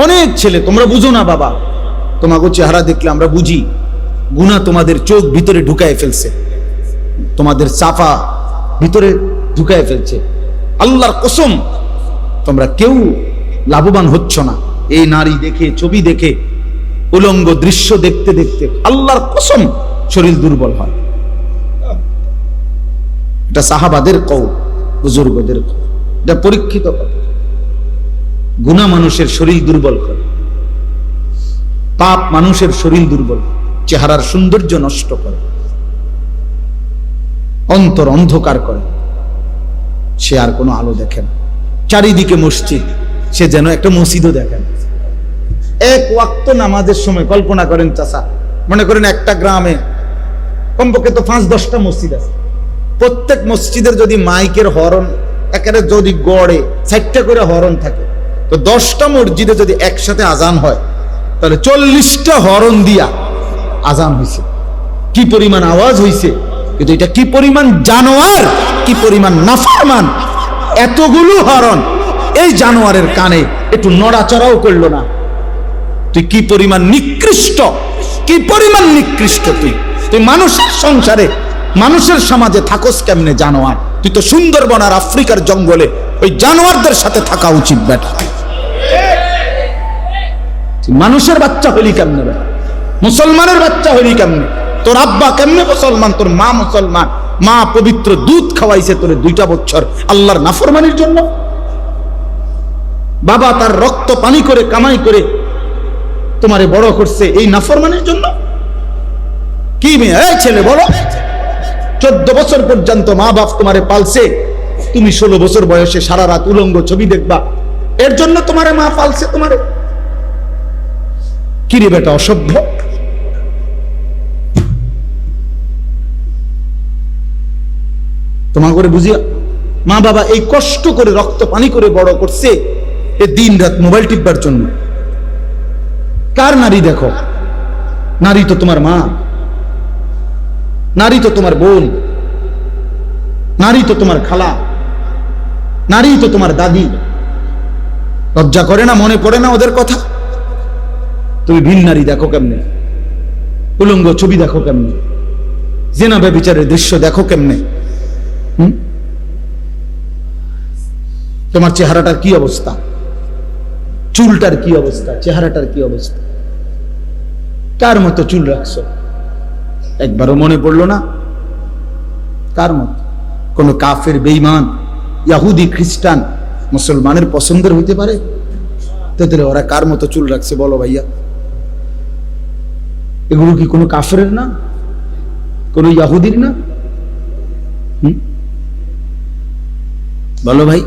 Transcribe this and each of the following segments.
অনেক ছেলে, তোমরা বুঝো না বাবা, তোমাকে চেহারা দেখলে আমরা বুঝি গুনাহ তোমাদের চোখ ভিতরে ঢুকায় ফেলছে, তোমাদের সাফা ভিতরে ঢুকায় ফেলছে। আল্লাহর কসম, তোমরা কেউ লাভবান হচ্ছ না এই নারী দেখে, ছবি দেখে, উলঙ্গ দৃশ্য দেখতে দেখতে। আল্লাহর কসম, শরীর দুর্বল হয়। এটা সাহাবাদের কওল, বুজুর্গদের কওল, এটা পরীক্ষিত কথা। গুনাহ মানুষের শরীর দুর্বল করে, পাপ মানুষের শরীর দুর্বল, চেহারার সৌন্দর্য নষ্ট করে, অন্তর অন্ধকার করে, সে আর কোনো আলো দেখে না। চারিদিকে মসজিদ, সে যেন একটা মসজিদও দেখে না। এক ওয়াক্ত নামাজের সময় কল্পনা করেন চাচা, মনে করেন একটা গ্রামে কমপক্ষে তো 5-10টা মসজিদ আছে, প্রত্যেক মসজিদের যদি মাইকের হরন একেবারে যদি গড়ে 4টা করে হরন থাকে, তো 10টা মসজিদে যদি একসাথে আজান হয়, তাহলে 40টা হরন দিয়া আজান হয়েছে। কি পরিমাণ আওয়াজ হয়েছে! কিন্তু এটা কি পরিমাণ জানোয়ার, কি পরিমাণ নাফরমান! এতগুলো হরন এই জানোয়ারের কানে একটু নড়াচড়াও করলো না। তুই কি পরিমাণ নিকৃষ্ট, কি পরিমাণ নিকৃষ্ট! তুই মানুষের সংসারে, মানুষের সমাজে থাকস কেমনে জানোয়ার? তুই তো সুন্দরবন আর আফ্রিকার জঙ্গলে ওই জানোয়ারদের সাথে থাকা উচিত বেটা। তুই মানুষের বাচ্চা হইলি কেমনে বেটা? মুসলমানের বাচ্চা হইলি কেমনে? তোর আব্বা কেমনে মুসলমান, তোর মা মুসলমান, মা পবিত্র দুধ খাওয়াইছে তোরে 2টা বছর আল্লাহর নাফরমানির জন্য। বাবা তার রক্ত পানি করে কামাই করে তোমারে বড় করছে এই নাফরমানির জন্য। কি মেয়ে, এই ছেলে বলো, 14 বছর পর্যন্ত মা বাপ তোমারে পালছে, তুমি 16 বছর বয়সে সারা রাত উলঙ্গ ছবি দেখবা, এর জন্য তোমারে মা পালছে তোমারে? কি রে বেটা, অসভ্য! তোমার করে বুঝিয়া মা বাবা এই কষ্ট করে রক্ত পানি করে বড় করছে এ দিন রাত মোবাইল টিপবার জন্য। কার নারী দেখো? নারী তো তোমার মা, নারী তো তোমার বোন, নারী তো তোমার খালা, নারী তো তোমার দাদি। লজ্জা করে না, মনে পড়ে না ওদের কথা? তুমি ভিন নারী দেখো কেমনে, উলঙ্গ ছবি দেখো কেমনে, জিনা ব্যভিচারের দৃশ্য দেখো কেমনে। তোমার চেহারাটার কি অবস্থা, চুলটার কি অবস্থা, চেহারাটার কি অবস্থা? কার মতো চুল রাখছো? একবারও মনে পড়লো না? কার মতো? কোন কাফের, বেঈমান, ইহুদি, খ্রিস্টান মুসলমানের পছন্দের হইতে পারে? তাহলে ওরা কার মতো চুল রাখছে বলো ভাইয়া? এগুলো কি কোনো কাফের না, কোন ইহুদির না? বলো ভাই,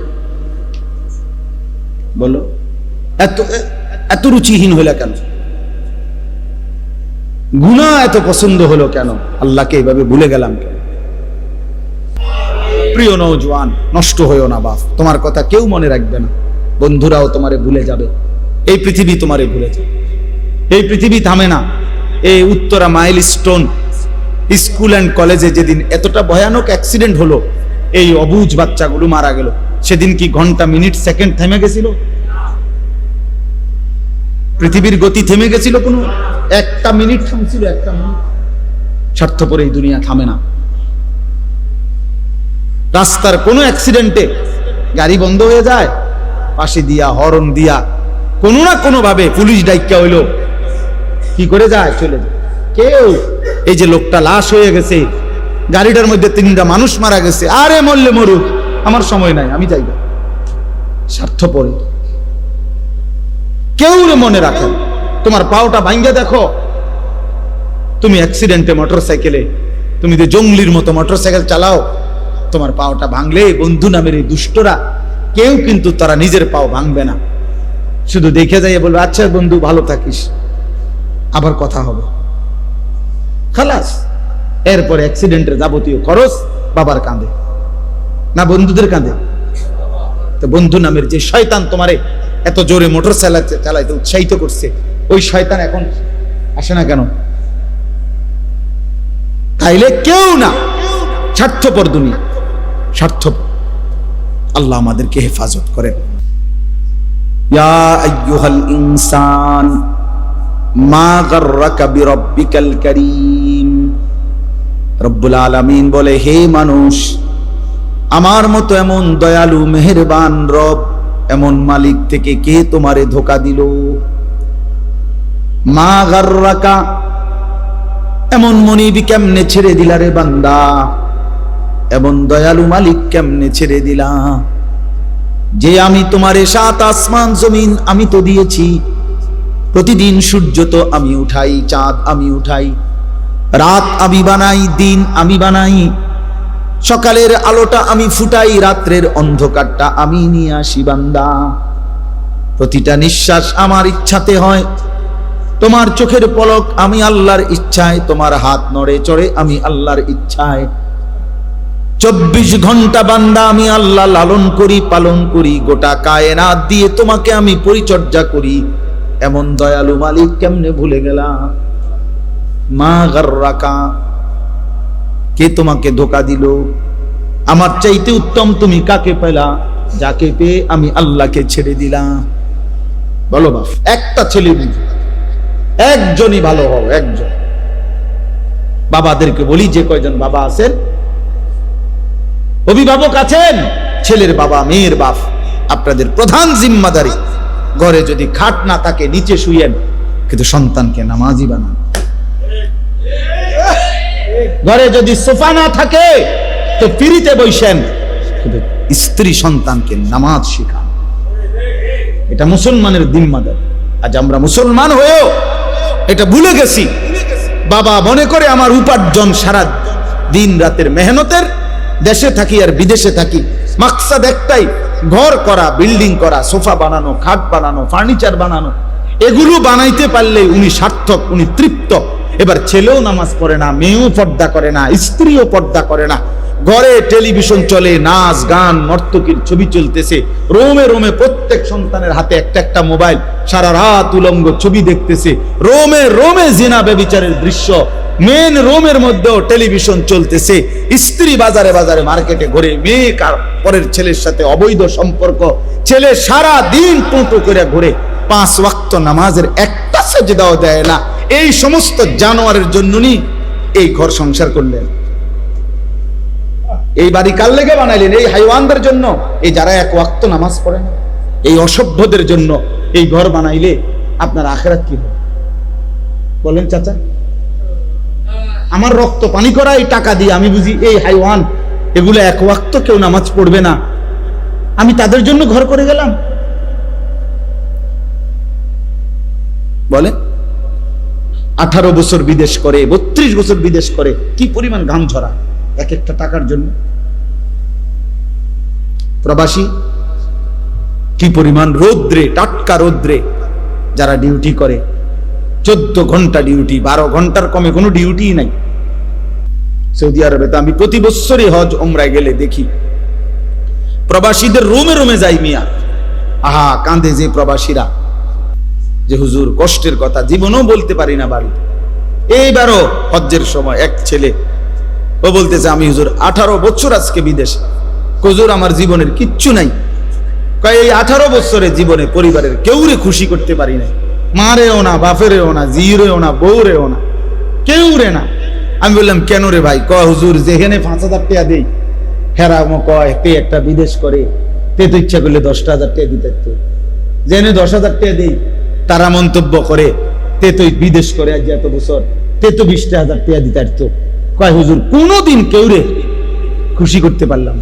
বলো। এত এত রুচিহীন হইলা কেন? গুনাহ এত পছন্দ হলো কেন? আল্লাহকে এইভাবে ভুলে গেলাম কেন? প্রিয় নওজোয়ান, নষ্ট হইও না বাপ, তোমার কথা কেউ মনে রাখবে না, বন্ধুরাও তোমারে ভুলে যাবে, এই পৃথিবী তোমারে ভুলে যাবে। এই পৃথিবী থামে না। এই উত্তরা মাইলস্টোন স্কুল অ্যান্ড কলেজে যেদিন এতটা ভয়ানক অ্যাক্সিডেন্ট হলো, এই অবুঝ বাচ্চাগুলো মারা গেল, সেদিন কি ঘন্টা, মিনিট, সেকেন্ড থেমে গেছিল? পৃথিবীর গতি থেমে গেছিল? কোনো একটা মিনিট থামছিল? একটা মিনিট? স্বার্থপর এই দুনিয়া থামে না। রাস্তার কোনো অ্যাক্সিডেন্টে গাড়ি বন্ধ হয়ে যায়, পাশে দিয়া হর্ন দিয়া কোনো না কোনো ভাবে পুলিশ ডাইকা হইলো কি করে যায়, চলে যায়। কেউ এই যে লোকটা লাশ হয়ে গেছে, গাড়িটার মধ্যে 3টা মানুষ মারা গেছে, আরে মরলে মরুক, আমার সময় নাই, আমি যাই না। স্বার্থপর কেউ মনে রাখেন। তোমার পাওটা ভাঙ্গে দেখো, তুমি অ্যাক্সিডেন্টে মোটরসাইকেলে, তুমি যে জঙ্গলির মতো মোটরসাইকেল চালাও, তোমার পাওটা ভাঙলে বন্ধু নামের এই দুষ্টরা কেউ কিন্তু তারা নিজের পাও ভাঙবে না, শুধু দেখে যাইয়ে বলবে আচ্ছা বন্ধু ভালো থাকিস, আবার কথা হবে, খালাস। এরপরে অ্যাক্সিডেন্টের যাবতীয় খরচ বাবার কাঁধে না বন্ধুদের কাঁধে? তো বন্ধু নামের যে শয়তান তোমারে এত জোরে মোটর চালাইতে উৎসাহিত করছে, ওই শয়তান এখন আসে না কেন? তাইলে কেউ না, স্বার্থপর দুনিয়া, স্বার্থপর। আল্লাহ আমাদেরকে হেফাজত করেন। ইয়া আইয়ুহাল ইনসান মা গাররাকা বিরাব্বিকাল কারীম। রব্বুল আলামিন বলে, হে মানুষ, আমার মতো এমন দয়ালু মেহেরবান রব, এমন মালিক থেকে কে তোমারে ধোঁকা দিল? মা গাররাকা, এমন মনিবি কেমনে ছেড়ে দিলা রে বান্দা? এমন দয়ালু মালিক কেমনে ছেড়ে দিলা? যে আমি তোমারে 7 আসমান জমিন আমি তো দিয়েছি, প্রতিদিন সূর্য তো আমি উঠাই, চাঁদ আমি উঠাই, রাত আমি বানাই, দিন আমি বানাই, সকালের আলোটা আমি ফুটাই, রাত্রের অন্ধকারটা আমি নিয়ে আসি বান্দা। প্রতিটা নিঃশ্বাস আমার ইচ্ছাতে হয়, তোমার চোখের পলক আমি আল্লাহর ইচ্ছায়, তোমার হাত নড়ে চড়ে আমি আল্লাহর ইচ্ছায়। 24 ঘন্টা বান্দা আমি আল্লাহ লালন করি, পালন করি, গোটা কায়নাত দিয়ে তোমাকে আমি পরিচর্যা করি। এমন দয়ালু মালিক কেমনে ভুলে গেলা? মা গাররাকা, কে তোমাকে ধোঁকা দিল? আমার চাইতে উত্তম তুমি কাকে পেলা, যাকে পেয়ে আমি আল্লাহকে ছেড়ে দিলাম? বলো বাপ, একটা ছেলে একজনই ভালো হও, একজন। বাবাদেরকে বলি, যে কয়জন বাবা আছেন, অভিভাবক আছেন, ছেলের বাবা মেয়ের বাপ, আপনাদের প্রধান জিম্মাদারি, ঘরে যদি খাট না থাকে নিচে শুয়েন, কিন্তু সন্তানকে নামাজি বানান। ঘরে যদি সোফা না থাকে তো ফিরিতে বসেন, কিন্তু স্ত্রী সন্তানকে নামাজ শেখান। এটা মুসলমানের জিম্মাদারি। আজ আমরা মুসলমান হয়েও এটা ভুলে গেছি। বাবা মনে করে আমার উপার্জন সারা দিন রাতের মেহনতের, দেশে থাকি আর বিদেশে থাকি, মাকসাদ একটাই, ঘর করা, বিল্ডিং করা, সোফা বানানো, খাট বানানো, ফার্নিচার বানানো। এগুলো বানাইতে পারলে উনি সার্থক, উনি তৃপ্ত। এবার ছেলেও নামাজ পড়ে না, মেয়েও পর্দা করে না, স্ত্রীও পর্দা করে না, ঘরে টেলিভিশন চলে, নাচ গান নর্তকীর ছবি চলতেছে, রোমে রোমে প্রত্যেক সন্তানের হাতে একটা একটা মোবাইল, সারা রাত উলঙ্গ ছবি দেখতেছে, রোমে রোমে জিনা ব্যভিচারের দৃশ্য, মেন রোমের মধ্যেও টেলিভিশন চলতেছে, স্ত্রী বাজারে বাজারে মার্কেটে ঘুরে, মেয়ে পরের ছেলের সাথে অবৈধ সম্পর্ক, ছেলে সারা দিন টুঁটো করে ঘুরে, 5 ওয়াক্ত নামাজের একটা সেজদাও দেয় না। এই সমস্ত জানোয়ারের জন্যই এই ঘর সংসার করলেন, এই বাড়ি কার লেগে বানাইলেন? এই হাইওয়ানদের জন্য, এই যারা 1 ওয়াক্ত নামাজ পড়ে না, এই অসভ্যদের জন্য এই ঘর বানাইলে আপনার আখিরাত কি হবে বলেন চাচা? আমার রক্ত পানি করা এই টাকা দিয়ে আমি বুঝি এই হাইওয়ান, এগুলো 1 ওয়াক্ত কেউ নামাজ পড়বে না, আমি তাদের জন্য ঘর করে গেলাম? বলে 18 বছর বিদেশ করে, 32 বছর বিদেশ করে, কি পরিমাণ ঘাম ঝরা এক একটা টাকার জন্য। প্রবাসী কি পরিমাণ রৌদ্রে, টাটকা রৌদ্রে যারা ডিউটি করে, 14 ঘন্টা ডিউটি, 12 ঘন্টার কমে কোনো ডিউটি নাই। সৌদি আরবে তো আমি প্রতি বছরই হজ ওমরায় গেলে দেখি প্রবাসীদের রুমে রুমে যাই মিয়া, আহা কাঁদে যে প্রবাসীরা, যে হুজুর কষ্টের কথা জীবনেও বলতে পারি না বাড়িতে। এইবারও হজ্জের সময় এক ছেলে, ও বলতেছে আমি হুজুর 18 বছর আজকে বিদেশে, হুজুর আমার জীবনের কিচ্ছু নাই, কয় এই 18 বছরের জীবনে পরিবারের কেউরে খুশি করতে পারি নাই, মারেও না, বাপেরেও না, জিরেও না, বউরেও না, কেউ রে না। আমি বললাম কেন রে ভাই? কয় হুজুর যেখানে 5,000 টাকা দেই, হেরামো কয় তে একটা বিদেশ করে, তে তো ইচ্ছা করলে 10,000 টাকা দিতে তো, যেখানে 10,000 টাকা দেই তারা মন্তব্য করে তে তো বিদেশ করে আজ এত বছর, তে তো 20,000 টাকা দিতে তো। কয় হুজুর কোনোদিন কেউ রে খুশি করতে পারলাম,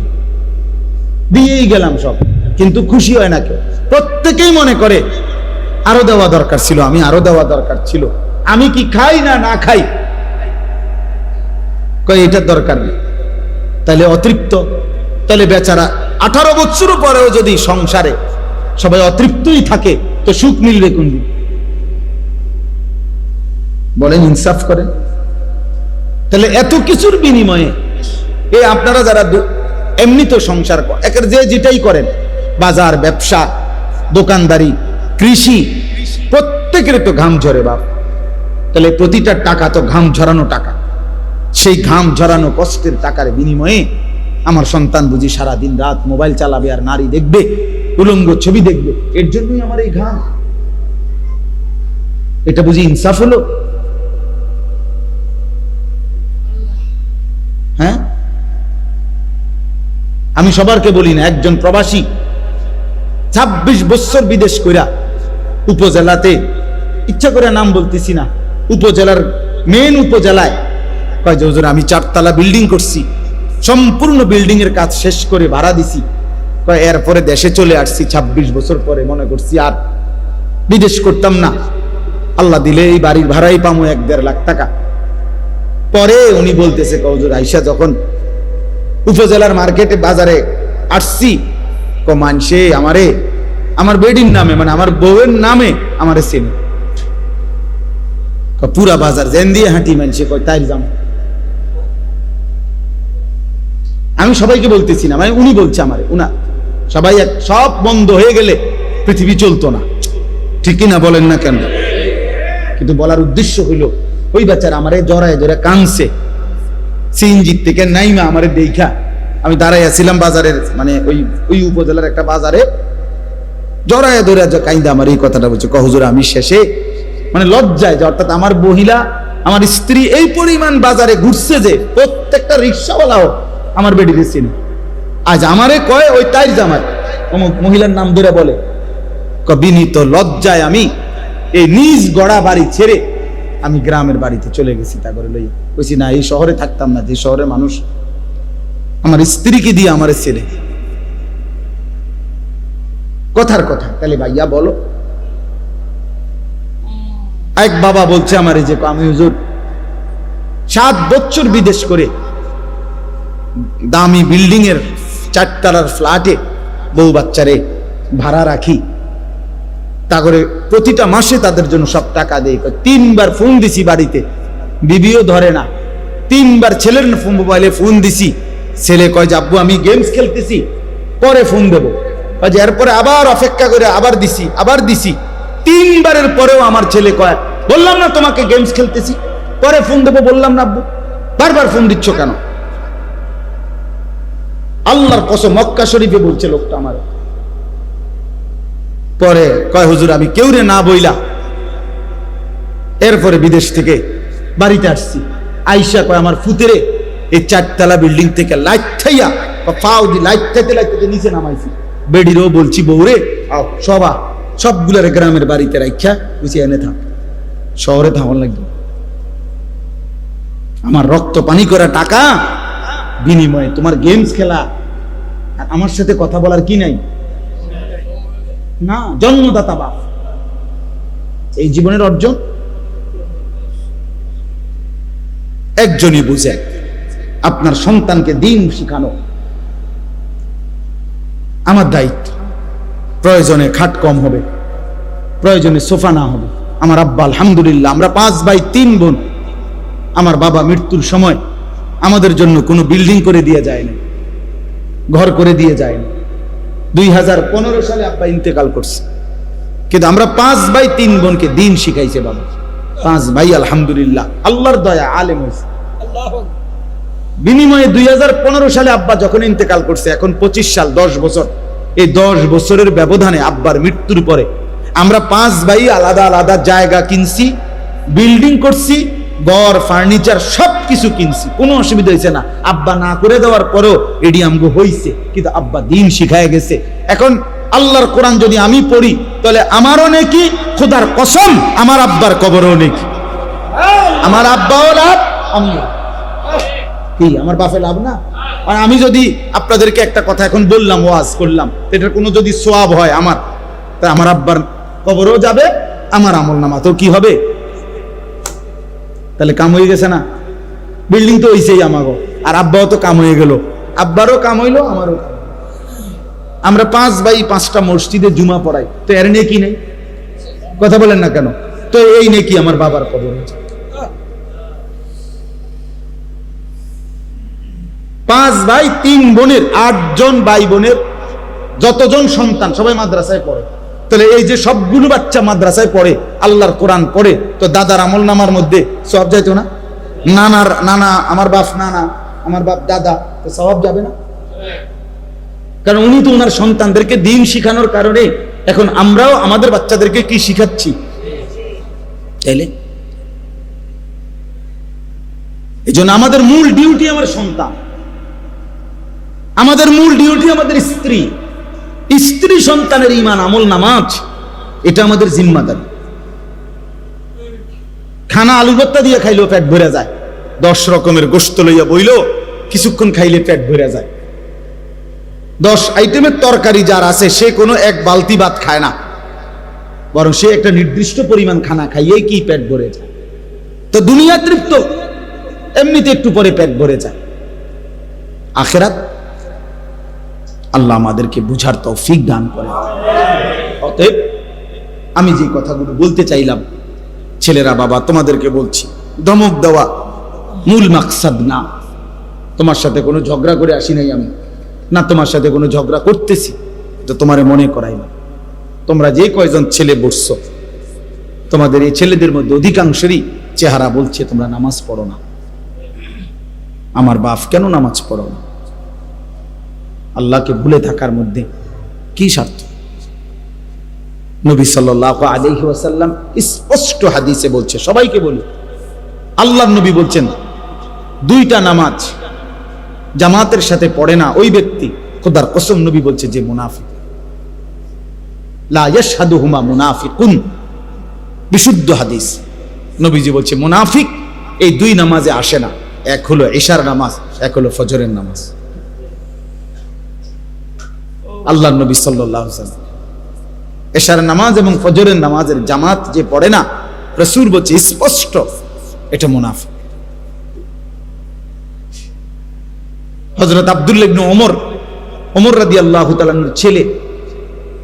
দিয়েই গেলাম সব, কিন্তু খুশি হয় না কেউ। প্রত্যেকেই মনে করে আরো দেওয়া দরকার ছিল, আমি আরো দেওয়া দরকার ছিল, আমি কি খাই না না খাই, কয় এটার দরকার নেই। তাহলে অতৃপ্ত, তাহলে বেচারা 18 বছর পরেও যদি সংসারে সবাই অতৃপ্তই থাকে তো সুখ মিলবে কোন দিন? বলেন, ইনসাফ করেন। তাহলে এত কিছুর বিনিময়ে এই আপনারা যারা এমনি তো সংসার একের যে যেটাই করেন, বাজার, ব্যবসা, দোকানদারি, কৃষি, প্রত্যেকের তো ঘাম ঝরে বাপ। তাহলে প্রতিটা টাকা তো ঘাম ঝরানো টাকা, সেই ঘাম ঝরানো কষ্টের টাকার বিনিময়ে আমার সন্তান বুঝি সারা দিন রাত মোবাইল চালাবে আর নারী দেখবে, উলঙ্গ ছবি দেখবে, এর জন্যই আমার এই ঘাম। এটা বুঝি ইনসাফ হলো? হ্যাঁ, আমি সবারকে বলি না, একজন প্রবাসী 26 বছর বিদেশ কইরা উপজেলাতে, ইচ্ছা করে নাম বলতেছি না, উপজেলার মেন উপজেলায় কয় যে হুজুর আমি 4 তলা বিল্ডিং করছি, সম্পূর্ণ বিল্ডিং এর কাজ শেষ করে ভাড়া দিছি, কয় এরপরে দেশে চলে আসছি 26 বছর পরে, মনে করছি আর বিদেশ করতাম না, আল্লাহ দিলে এই বাড়ির ভাড়াই পামো 1-1.5 লাখ টাকা। পরে উনি বলতেছে হুজুর আইসা যখন উপজেলার মার্কেটে বাজারে আসছি, মানছে আমারে আমার বেডির নামে, মানে আমার বউয়ের নামে আমারে চেনে, পুরা বাজার জেন দিয়ে হাঁটি মানছে, কয় তাই যাম। আমি সবাইকে বলতেছি না, মানে উনি বলছে আমারে, উনা সবাই সব বন্ধ হয়ে গেলে পৃথিবী চলতো না, ঠিক না বলেন না কেন? কিন্তু বলার উদ্দেশ্য হইল ওই বেচারা আমারে জড়ায় ধরে কানছে, সিএনজি থেকে নাইমা আমারে দেখা, আমি দাঁড়াই আছিলাম বাজারের, মানে ওই উপজেলার একটা বাজারে, জড়ায় ধরে কাইন্দা আমার এই কথাটা বলছে, হুজুর আমি শেষে মানে লজ্জায় যে, অর্থাৎ আমার মহিলা আমার স্ত্রী এই পরিমাণ বাজারে ঘুরছে যে প্রত্যেকটা রিক্সাওয়ালাও আমার বেডি দিচ্ছে না। আজ আমারে কয় ওই তাই জামাই মহিলার নাম ধরে বলে, বিনীত লজ্জায় আমি এই নিজ গড়া বাড়ি ছেড়ে আমি গ্রামের বাড়িতে চলে গেছি, তা করে লই কইছি না এই শহরে থাকতাম না, যে শহরের মানুষ আমার স্ত্রীকে দিয়ে আমার ছেলে। কথার কথা, তাহলে ভাইয়া বলো, এক বাবা বলছে আমার যে আমি হুজুর 7 বছর বিদেশ করে দামি বিল্ডিং এর 4 তলার ফ্ল্যাটে বউ বাচ্চারে ভাড়া রাখি, তা করে প্রতিটা মাসে তাদের জন্য সব টাকা দেই, 3 বার ফোন দিছি বাড়িতে, বিবিও ধরে না, 3 বার ছেলের মোবাইলে ফোন দিছি, ছেলে কয় যে আব্বু আমি গেমস খেলতেছি পরে ফোন দেবো, এরপরে আবার অপেক্ষা করে আবার দিছি 3 বারের পরেও আমার ছেলে কয় বললাম না তোমাকে গেমস খেলতেছি পরে ফোন দেবো, বললাম না আব্বু, বারবার ফোন দিচ্ছ কেন? আল্লাহর কসম মক্কা শরীফে বলছে লোকটা আমার। পরে কয় হুজুর আমি কেউরে না বইলা এরপরে বিদেশ থেকে বাড়িতে আসছি, আইসা কয় আমার ফুতেরে এই 4 তলা বিল্ডিং থেকে লাইট থাইয়া পাও দি লাইট থাইতে নিচে নামাইছি, বেডিরও বলছি বউরে আও সবগুলার গ্রামের বাড়িতে রাখা বুঝি এনে থাক, শহরে থাকুন লাগবে, আমার রক্ত পানি করা টাকা বিনিময়ে তোমার গেমস খেলা আর আমার সাথে কথা বলার কি নাই? না, জন্মদাতা বাপ, এই জীবনের অর্জন একজনই বুঝে, আপনার সন্তানকে দিন শিখানো আমার দায়িত্ব। প্রয়োজনে খাট কম হবে, প্রয়োজনে সোফা না হবে। আমার আব্বা আলহামদুলিল্লাহ, আমরা 5 ভাই 3 বোন, আমার বাবা মৃত্যুর সময় আমাদের জন্য কোনো বিল্ডিং করে দিয়ে যায় না, ঘর করে দিয়ে যায় না। 2015 সালে আব্বা ইন্তেকাল করছে, কিন্তু আমরা 5 ভাই 3 বোনকে দিন শিখাইছে বাবা। 5 ভাই আলহামদুলিল্লাহ আল্লাহর দয়া আলেম হয়েছে। বিনিময়ে 2015 সালে আব্বা যখন ইন্তেকাল করছে, এখন 25 সাল, 10 বছর, এই 10 বছরের ব্যবধানে আব্বার মৃত্যুর পরে আমরা 5 ভাই আলাদা আলাদা জায়গা কিনছি, বিল্ডিং করছি, ঘর ফার্নিচার সবকিছু কিনছি, কোনো অসুবিধা হয়েছে না। আব্বা না করে দেওয়ার পরেও এডি আমগো হইছে, কিন্তু আব্বা দিন শিখায় গেছে। এখন আল্লাহর কোরআন যদি আমি পড়ি তাহলে আমারও নেকি, খোদার কসম আমার আব্বার কবরও নেকি, আমার আব্বাও লাভ আমিও, কি আমার বাপে লাভ না? আর আমি যদি আপনাদেরকে একটা কথা এখন বললাম, ওয়াজ করলাম, এটার কোনো যদি সওয়াব হয় আমার, তা আমার আব্বার কবরও যাবে, আমার আমলনামাতেও কি হবে? তাহলে কাম হয়ে গেছে না? বিল্ডিং তো হইছেই আমাগো, আর আব্বাও তো কাম হয়ে গেল, আব্বারও কাম হইলো, আমারও। আমরা 5 ভাই 5টা মসজিদে জুমা পড়াই, তো এর নেকি নেই? কথা বলেন না কেন? তো এই নেকি আমার বাবার কবর হয়েছে। 5 ভাই 3 বোনের 8 জন ভাই বোনের যতজন সন্তান সবাই মাদ্রাসায় পড়ে, তাহলে এই যে সবগুলো বাচ্চা মাদ্রাসায় পড়ে, আল্লাহর কোরআন পড়ে, তো দাদার আমলনামার মধ্যে সওয়াব যাইতো না? নানা আমার বাপ নানা, আমার বাপ দাদা, তো সওয়াব যাবে না? কারণ উনি তো ওনার সন্তানদেরকে দিন শিখানোর কারণে এখন আমরাও আমাদের বাচ্চাদেরকে কি শিখাচ্ছি, তাইলে এই জন্য আমাদের মূল ডিউটি আমার সন্তান, আমাদের মূল ডিউটি আমাদের স্ত্রী, স্ত্রী সন্তানের ঈমান আমল নামাজ, এটা আমাদের জিম্মাদারি। খানা আলু ভর্তা দিয়ে খাইলেও পেট ভরে যায়, 10 রকমের গোশত লইয়া বইলো কিছুক্ষণ খাইলে পেট ভরে যায়। 10 আইটেমের তরকারি যার আছে সে কোনো এক বালতি ভাত খায় না, বরং সে একটা নির্দিষ্ট পরিমাণ খানা খাইয়েই কি পেট ভরে যায়। তো দুনিয়া তৃপ্ত, এমনিতে একটু পরে পেট ভরে যায়। আখিরাত আল্লাহ আমাদেরকে বুঝার তৌফিক দান করে। অতএব আমি যে কথাগুলো বলতে চাইলাম, ছেলেরা বাবা তোমাদেরকে বলছি, ধমক দেওয়া মূল মাকসাদ না। তোমার সাথে কোনো ঝগড়া করে আসি নাই আমি, না তোমার সাথে কোনো ঝগড়া করতেছি, তো তোমারে মনে করাই না। তোমরা যে কয়জন ছেলে বসছো, তোমাদের এই ছেলেদের মধ্যে অধিকাংশেরই চেহারা বলছে তোমরা নামাজ পড়ো না। আমার বাপ কেন নামাজ পড়ো না? আল্লাহকে ভুলে থাকার মধ্যে কি স্বার্থ? নবী সাল্লাল্লাহু আলাইহি ওয়াসাল্লাম স্পষ্ট হাদিসে বলছে, সবাইকে বলি, আল্লাহর নবী বলছেন 2টা নামাজ জামাতের সাথে পড়ে না ওই ব্যক্তি, খোদার কসম নবী বলছে যে মুনাফিক। লা ইয়াশহাদুহুমা মুনাফিকুন, বিশুদ্ধ হাদিস। নবীজি বলছে মুনাফিক এই 2 নামাজে আসে না, এক হলো ইশার নামাজ, এক হলো ফজরের নামাজ। আল্লাহর নবী সাল্লাল্লাহু আলাইহি ওয়াসাল্লাম ইশার নামাজ এবং ফজরের নামাজের জামাত যে পড়ে না, রাসূল বলছে স্পষ্ট এটা মুনাফিক। হযরত আব্দুল্লাহ ইবনে ওমর রাদিয়াল্লাহু তাআলার ছেলে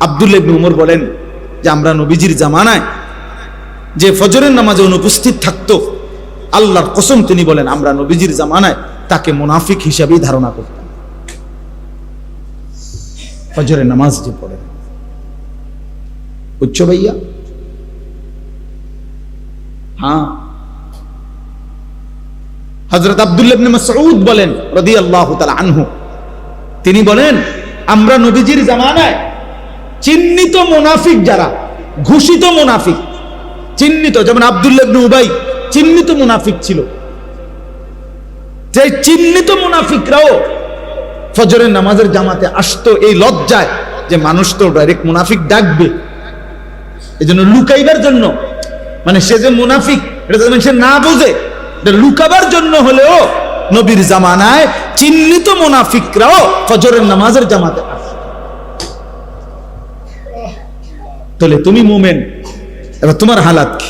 আব্দুল্লাহ ইবনে ওমর বলেন যে আমরা নবীজির জামানায় যে ফজরের নামাজে অনুপস্থিত থাকতো, আল্লাহর কসম তিনি বলেন আমরা নবীজির জামানায় তাকে মুনাফিক হিসাবেই ধারণা করতাম। ফজরের নামাজ যে পড়ে, উচ্চ ভাইয়া, হ্যাঁ। হযরত আব্দুল্লাহ ইবনে মাসউদ বলেন রাদিয়াল্লাহু তাআলা আনহু, তিনি বলেন আমরা নবীজির জামানায় চিহ্নিত মুনাফিক যারা, ঘোষিত মুনাফিক, চিহ্নিত, যেমন আব্দুল্লাহ ইবনে উবাই চিহ্নিত মুনাফিক ছিল, যে চিহ্নিত মুনাফিকরাও ফজরের নামাজের জামাতে আসতো এই লজ্জায় যে মানুষ তো ডাইরেক্ট মুনাফিক ডাকবে, এজন্য লুকাইবার জন্য, মানে সে যে মুনাফিক এটা যেন সে না বোঝে, লুকাবার জন্য হলেও নবীর জামানায় চিহ্নিত মুনাফিকরাও ফজরের নামাজের জামাতে আসে। তাহলে তুমি মুমিন, এবার তোমার হালাত কি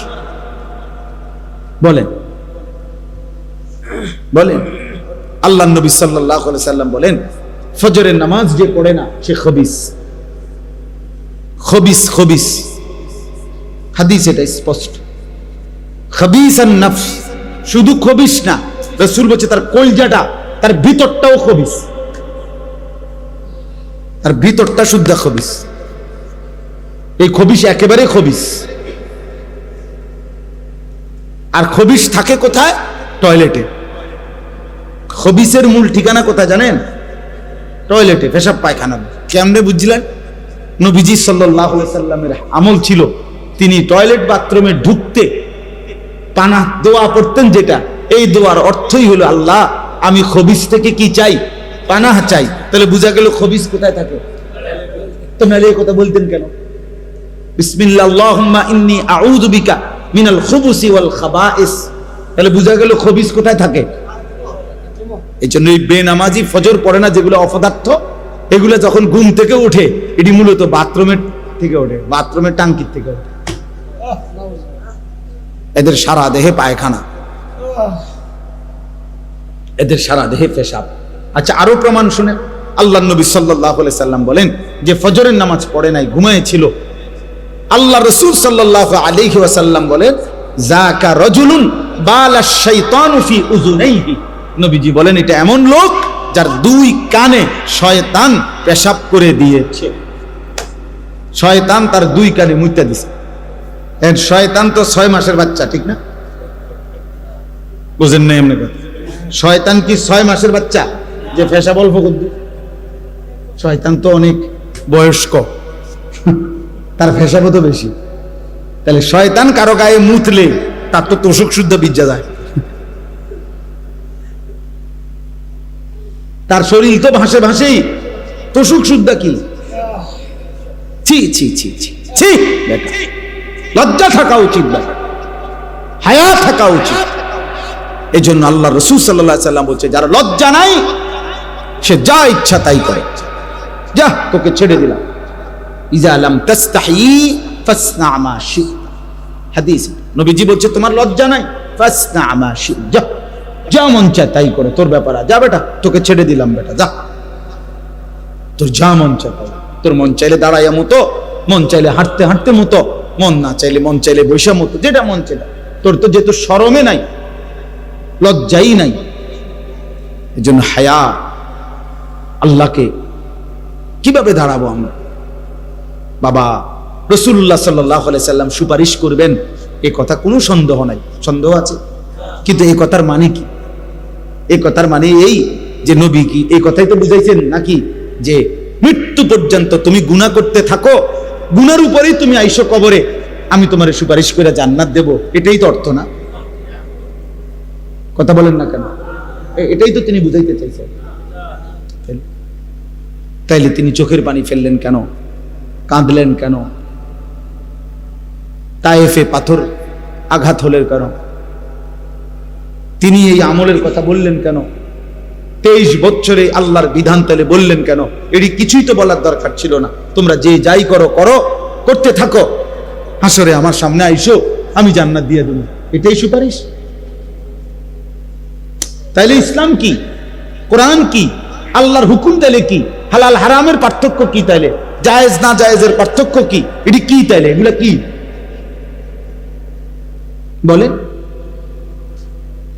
বলেন? বলেন। আল্লাহর নবী সাল্লাল্লাহু আলাইহি সাল্লাম বলেন ফজরের নামাজ যে পড়ে না সে খবিস। খবিস খবিস, হাদিস এটা স্পষ্ট। খবিসান নফস, শুধু খবিস না, রাসূল বলছে তার কলজাটা, তার ভিতরটাও খবিস, তার ভিতরটা শুদ্ধ খবিস। এই খবিস একেবারে খবিস। আর খবিস থাকে কোথায়? টয়লেটে। খবিসের মূল ঠিকানা কোথায় জানেন? টয়লেটে, পেশাব পায়খানা। কেমনে বুঝলেন? নবীজি সাল্লাল্লাহু আলাইহি সাল্লামের আমল ছিল তিনি টয়লেট বাথরুমে ঢুকতে পানাহ দোয়া পড়তেন, যেটা এই দোয়ার অর্থই হলো আল্লাহ আমি খবিস থেকে কি চাই? পানাহ চাই। তাহলে বোঝা গেল খবিস কোথায় থাকে। তো নালে এই কথা বলতেন কেন? বিসমিল্লাহ আল্লাহুম্মা ইন্নী আউযু বিকা মিনাল খুবুসি ওয়াল খাবাইস। তাহলে বোঝা গেল খবিস কোথায় থাকে। এই জন্য এই বেনামাজি ফজর পড়ে না যেগুলো অপদার্থ, এগুলো যখন ঘুম থেকে ওঠে এটি মূলত বাথরুমের থেকে ওঠে, বাথরুমের টাঙ্কির থেকে ওঠে। এদের সারা দেহে পায়খানা, এদের সারা দেহে পেশাব। আচ্ছা আরো প্রমাণ শুনেন। আল্লাহ নবী সাল্লাল্লাহু আলাইহি সাল্লাম বলেন যে ফজরের নামাজ পড়ে নাই, ঘুমিয়েছিল, আল্লাহ রাসূল সাল্লাল্লাহু আলাইহি ওয়াসাল্লাম বলেন যাকা রাজুলুন বালাশ শাইতানু ফি উযুনাইহি। নবীজি বলেন এটা এমন লোক যার 2 কানে শয়তান পেশাব করে দিয়েছে। শয়তান তার 2 কানে মুইতা দিছে। এর শয়তান তো 6 মাসের বাচ্চা, ঠিক না? বুঝেন না এমনি কথা? শয়তান কি 6 মাসের বাচ্চা যে পেশাব অল্প করবে? শয়তান তো অনেক বয়স্ক, তার ভেষাবো তো বেশি। তাহলে শয়তান কারো গায়ে মুতলে তার তো তোষক শুদ্ধ বিজ্জা যায়, তার শরীর তো ভাসে ভাসেই, তোষক শুদ্ধ কি? ছি ছি ছি ছি ছি, বেটা লজ্জা থাকা উচিত, বেটা হায়া থাকা উচিত। এই জন্য আল্লাহ রাসূল সাল্লাল্লাহু আলাইহি সাল্লাম বলছে, যারা লজ্জা নাই সে যা ইচ্ছা তাই করে, যা তোকে ছেড়ে দিলাম। ইজা লাম তাস্তাহি ফাসনা মা শি'তা, হাদিস নবীজি বলছে তোমার লজ্জা নাই, ফাসনা মা শি'তা, যা মন চায় তাই করে, তোর ব্যাপার, যা বেটা তোকে ছেড়ে দিলাম, বেটা যা, তোর যা মন চায় তাই। তোর মন চাইলে দাঁড়াইয়া মতো, মন চাইলে হাঁটতে হাঁটতে মতো, মন না চাইলে মন চাইলে বৈশা মতো, যেটা মন চাইলে। তোর তো যেহেতু শরমে নাই, লজ্জাই নাই, এই জন্য হায়া। আল্লাহকে কিভাবে দাঁড়াবো আমরা? বাবা রাসূলুল্লাহ সাল্লাল্লাহু আলাইহি সাল্লাম সুপারিশ করবেন, এ কথা কোনো সন্দেহ নাই। সন্দেহ আছে? কিন্তু এই কথার মানে কি? এই কথার মানে এই যে নবী কি এই কথাই তো বুঝাইছেন নাকি যে মৃত্যু পর্যন্ত তুমি গুনাহ করতে থাকো, গুনার উপরেই তুমি আইসো কবরে, আমি তোমার সুপারিশ করে জান্নাত দেব, এটাই তো অর্থ না? কথা বলেন না কেন? এটাই তো তিনি বুঝাইতে চাইছেন। তাইলে তিনি চোখের পানি ফেললেন কেন? কাঁদলেন কেন? তায়েফে পাথর আঘাত হলের কারণ তিনি এই আমলের কথা বললেন কেন? 23 বছরে আল্লাহর বিধান তাহলে বললেন কেন? এটি কিছুই তো বলার দরকার ছিল না। তোমরা যে যাই করো করো, করতে থাকো, হাসরে আমার সামনে আইসো, আমি জান্নাত দিয়ে দেব, এটাই সুপারিশ? তাইলে ইসলাম কি? কোরআন কি? আল্লাহর হুকুম তাইলে কি? হালাল হারামের পার্থক্য কি? তাইলে জায়েজ না জায়েজের পার্থক্য কি? এটি কি? তাইলে এগুলা কি বলেন?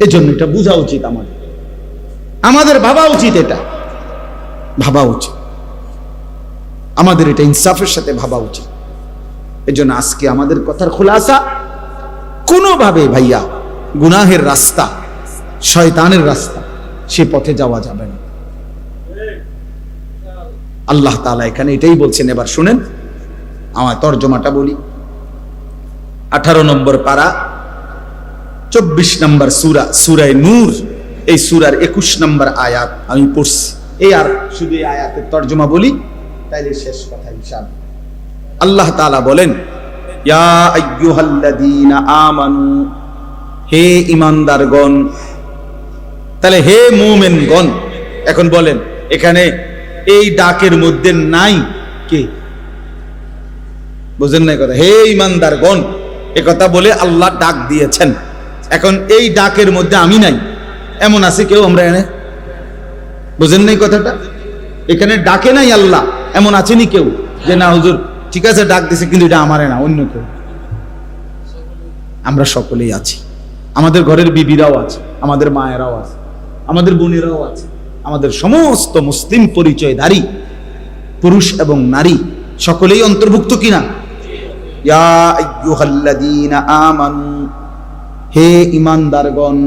এজন্য এটা বোঝা উচিত, আমাদের ভাবা উচিত, এটা ভাবা উচিত, আমাদের এটা ইনসাফের সাথে ভাবা উচিত। এজন্য আজকে আমাদের কথার খুলাসা, কোনোভাবে ভাইয়া গুনাহের রাস্তা, শয়তানের রাস্তা, সে পথে যাওয়া যাবে না। আল্লাহ তাআলা এখানে এটাই বলছেন। এবার শুনেন, আমার তরজমাটা বলি। 18 নম্বর পারা, 24 নম্বর সূরা, সূরা নূর, এই সূরার 21 নম্বর আয়াত আমি পড়ছি। এই আর শুধু এই আয়াতের তরজমা বলি, তাইলে শেষ কথা ইনশাআল্লাহ। আল্লাহ তাআলা বলেন, ইয়া আইয়ুহাল্লাযীনা আমানু, হে ঈমানদারগণ। তাহলে হে মুমিনগণ। এখন বলেন, এখানে এই ডাকের মধ্যে নাই কে? বুঝেন না কথা? হে ঈমানদারগণ এ কথা বলে আল্লাহ ডাক দিয়েছেন। এখন এই ডাকের মধ্যে আমি নাই, এমন আছে কেউ? আমরা এনে বুঝেন নাই কথাটা? এখানে ডাকে নাই আল্লাহ, এমন আছেনি কেউ যে না হুজুর ঠিক আছে ডাক দিছে, কিন্তু এটা আমারে না, অন্য কেউ? আমরা সকলেই আছি। আমাদের ঘরের বিবিরাও আছে, আমাদের মায়েরাও আছে, আমাদের বোনেরাও আছে, আমাদের সমস্ত মুসলিম পরিচয়ধারী পুরুষ এবং নারী সকলেই অন্তর্ভুক্ত কিনা? ইয়া আইয়ুহাল্লাযীনা আমানু, হে ঈমানদারগণ।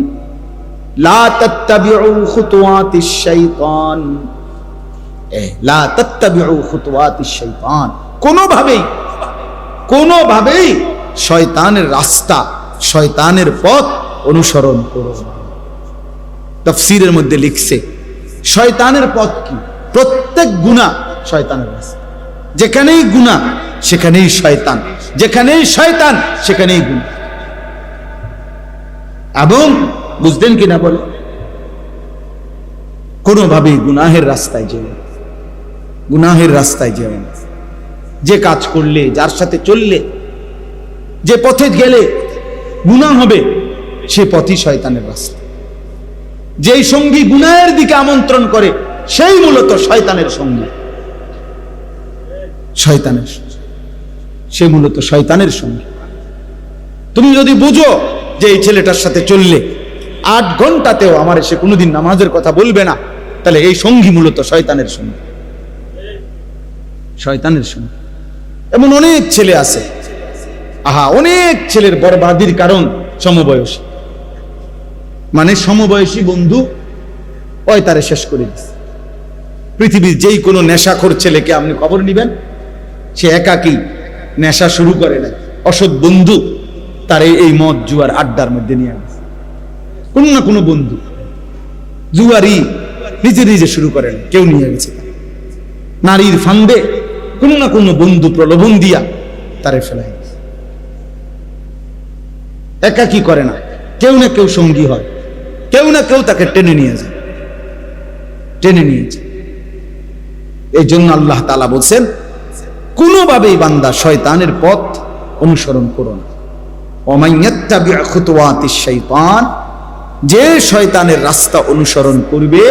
লা তাত্তাবিউ খুতুওয়াতিশ শাইতান, লা তাত্তাবিউ খুতুওয়াতিশ শাইতান, কোনোভাবেই শয়তানের রাস্তা, শয়তানের পথ অনুসরণ করো না। তাফসীরের মধ্যে লিখছে, শয়তানের পথ কি? প্রত্যেক গুনাহ শয়তানের রাস্তা। যেখানেই গুনাহ সেখানেই শয়তান, যেখানেই শয়তান সেখানেই গুনাহ। এবং বুঝলেন কিনা বলে, কোনোভাবেই গুনাহের রাস্তায় যেও না, গুনাহের রাস্তায় যেও না। যে কাজ করলে, যার সাথে চললে, যে পথে গেলে গুনাহ হবে, সে পথই শয়তানের রাস্তা। যেই সঙ্গী গুনাহের দিকে আমন্ত্রণ করে, সেই মূলত শয়তানের সঙ্গী, শয়তানের, সে মূলত শয়তানের সঙ্গী। তুমি যদি বুঝো যে এই ছেলেটার সাথে চললে 8 ঘন্টাতেও আমার সে কোনোদিন নামাজের কথা বলবে না, তাহলে এই সঙ্গী মূলত শয়তানের সঙ্গী, শয়তানের সঙ্গী। এমন অনেক ছেলে আছে, অনেক ছেলের বরবাদির কারণ সমবয়সী, মানে সমবয়সী বন্ধু ওই তারে শেষ করে দিচ্ছে। পৃথিবীর যেই কোনো নেশাখোর ছেলেকে আপনি খবর নিবেন, সে একাকী নেশা শুরু করে না, অসৎ বন্ধু তার এই মদ জুয়ার আড্ডার মধ্যে নিয়ে গেছে। কোনো না কোনো বন্ধু জুয়ারি নিজে নিজে শুরু করেন, কেউ নিয়ে গেছে। নারীর ফান্দে কোনো না কোনো বন্ধু প্রলোভন দিয়া তারে ফেলাই গেছে। একাকী করে না, কেউ না কেউ সঙ্গী হয়, কেউ না কেউ তাকে টেনে নিয়ে যায়, টেনে নিয়েছে। এই জন্য আল্লাহ তাআলা বলছেন, কোনোভাবেই বান্দা শয়তানের পথ অনুসরণ করো না। ওয়া ইয়াত্তাবি' খুতুওয়াতিশ শাইতান, যে শয়তানের রাস্তা অনুসরণ করবে,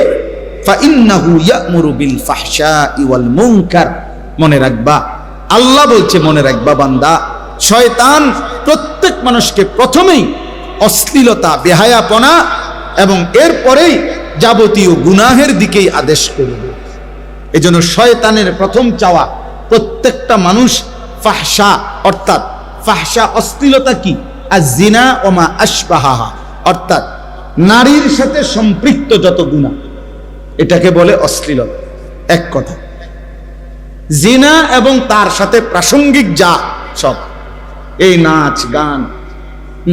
ফাইন্নাহু ইয়া'মুরু বিল ফাহশাই ওয়াল মুনকার। মনে রাখবা, আল্লাহ বলছে মনে রাখবা বান্দা, শয়তান প্রত্যেক মানুষকে প্রথমেই অশ্লীলতা, বেহায়াপনা এবং এরপরেই যাবতীয় গুনাহের দিকেই আদেশ করবে। এজন্য শয়তানের প্রথম চাওয়া প্রত্যেকটা মানুষ ফাহশা, অর্থাৎ ফাহশা অশ্লীলতা কি, আয-যিনা ওয়া মা আশবাহাহা, অর্থাৎ নারীর সাথে সম্পৃক্ত যত গুনাহ, এটাকে বলে অশ্লীলতা। এক কথা, জিনা এবং তার সাথে প্রাসঙ্গিক যা সব, এই নাচ গান,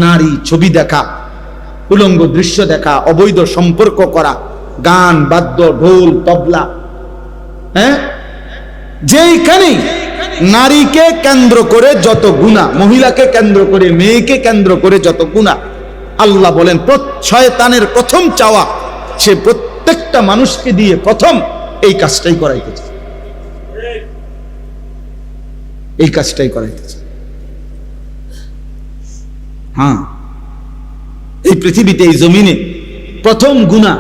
নারী ছবি দেখা, উলঙ্গ দৃশ্য দেখা, অবৈধ সম্পর্ক করা, গান বাদ্য, ঢোল তবলা, হ্যাঁ, যেইখানে নারীকে কেন্দ্র করে যত গুনাহ, মহিলাকে কেন্দ্র করে, মেয়েকে কেন্দ্র করে যত গুনাহ, আল্লাহ বলেন শয়তানের প্রথম চাওয়া সে প্রত্যেকটা মানুষকে দিয়ে প্রথম এই কাজটাই করাইতেছে, এই কাজটাই করাইতেছে। হ্যাঁ, এই পৃথিবীতে, এই জমিনে প্রথম গুনাহ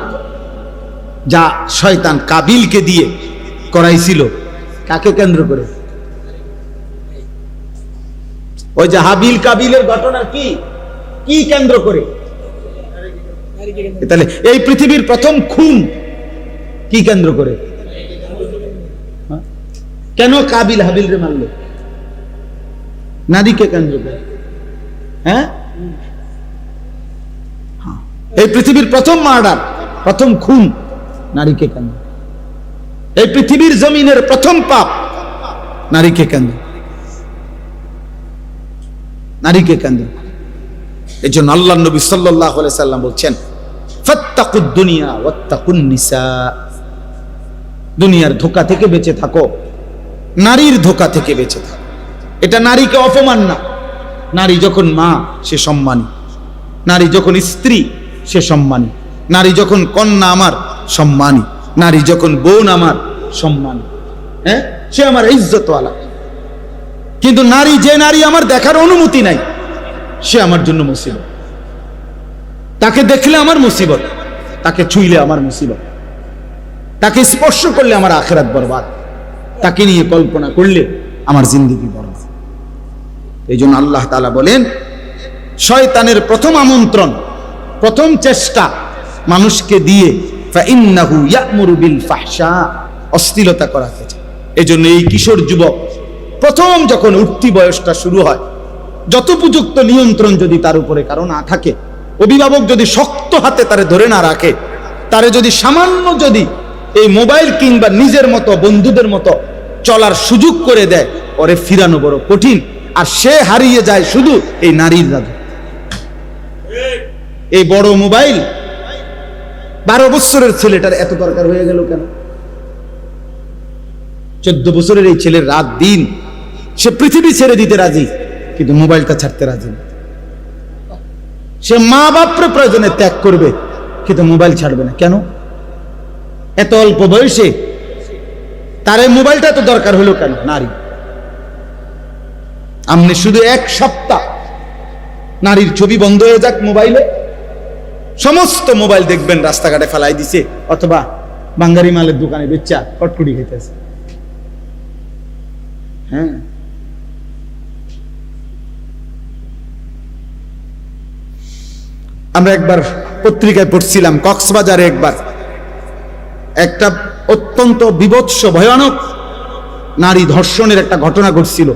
যা শয়তান কাবিলকে দিয়ে করাইছিল, কাকে কেন্দ্র করে? ওই যে হাবিল কাবিলের ঘটনা কি কি কেন্দ্র করে? তাহলে এই পৃথিবীর প্রথম খুন কি কেন্দ্র করে? কেন কাবিল হাবিল রে মারল? নারীকে কেন্দ্র করে। হ্যাঁ, এই পৃথিবীর প্রথম মার্ডার, প্রথম খুন নারীকে কেন্দ্র। এই পৃথিবীর জমিনের প্রথম পাপ নারীকে কেন্দ্র, নারীকে কেন্দ্র। এই জন্য আল্লাহ নবী সাল্লাল্লাহু আলাইহি সাল্লাম বলছেন, ফাত্তাকুদ দুনিয়া ওয়াত্তাকুন নিসা, দুনিয়ার ধোঁকা থেকে বেঁচে থাকো, নারীর ধোঁকা থেকে বেঁচে থাকো। এটা নারীকে অপমান না। নারী যখন মা সে সম্মানী, নারী যখন স্ত্রী সে সম্মানী, নারী যখন কন্যা আমার সম্মানী, নারী যখন বোন আমার সম্মানী, হ্যাঁ, সে আমার ইজ্জতওয়ালা। কিন্তু নারী, যে নারী আমার দেখার অনুমতি নাই, সে আমার জন্য মুসিবত। তাকে দেখলে আমার মুসিবত, তাকে ছুঁইলে আমার মুসিবত, তাকে স্পর্শ করলে আমার আখিরাত বরবাদ, তাকে নিয়ে কল্পনা করলে আমার জিন্দেগি বরবাদ। এই জন্য আল্লাহ তাআলা বলেন, শয়তানের প্রথম আমন্ত্রণ, প্রথম চেষ্টা মানুষকে দিয়ে ফাইন্নাহু ইয়া'মুরু বিল ফাহশা, অশ্লীলতা করাতে চায়। এই জন্য এই কিশোর যুবক প্রথম যখন উঠতি বয়সটা শুরু হয়, যথোপযুক্ত নিয়ন্ত্রণ যদি তার উপরে কারো না থাকে, অভিভাবক যদি শক্ত হাতে তারে ধরে না রাখে, তারে যদি সামান্য যদি এই মোবাইল কিংবা নিজের মতো বন্ধুদের মতো চলার সুযোগ করে দেয়, ওরে ফিরানো বড় কঠিন। আর সে হারিয়ে যায় শুধু এই নারীর জাদু। এই বড় মোবাইল 12 বছরের ছেলেটার এত দরকার হয়ে গেল কেন? 14 বছরের এই ছেলের রাত দিন সে পৃথিবী ছেড়ে দিতে রাজি, কিন্তু মোবাইলটা ছাড়তে রাজি না। সে মা বাপরে প্রয়োজনে ত্যাগ করবে, কিন্তু মোবাইল ছাড়বে না। কেন? এত অল্প বয়সে তার এই মোবাইলটা তো দরকার হলো কেন? নারী। আপনি শুধু 1 সপ্তাহ নারীর ছবি বন্ধ হয়ে যাক মোবাইলে, সমস্ত মোবাইল দেখবেন রাস্তাঘাটে ফেলাই দিছে, অথবা বাঙ্গারি মালের দোকানে বেচা কটকুটি খেতেছে। হ্যাঁ, আমরা একবার পত্রিকায় পড়ছিলাম, কক্সবাজারে একবার একটা অত্যন্ত বিভৎস ভয়ানক নারী ধর্ষণের একটা ঘটনা ঘটছিল।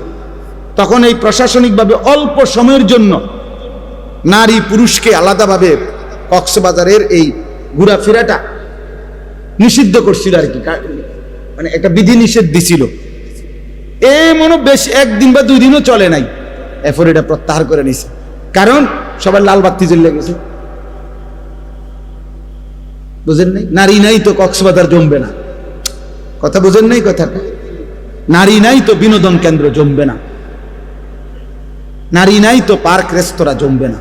তখন এই প্রশাসনিকভাবে অল্প সময়ের জন্য নারী পুরুষকে আলাদাভাবে কক্সবাজারের এই ঘোরাফেরাটা নিষিদ্ধ করছিল আর কি, মানে একটা বিধিনিষেধ দিছিল, এ মনে বেশ একদিন বা 2 দিনও চলে নাই, এরপর এটা প্রত্যাহার করে নিছে, কারণ সবার লাল বাতি জ্বলে গেছে। বুঝেন নাই? নারী নাই তো কক্সবাজার জমবে না, কথা বুঝেন নাই কথাটা? নারী নাই তো বিনোদন কেন্দ্র জমবে না, নারী নাই তো পার্ক রেস্তোরাঁ জমবে না।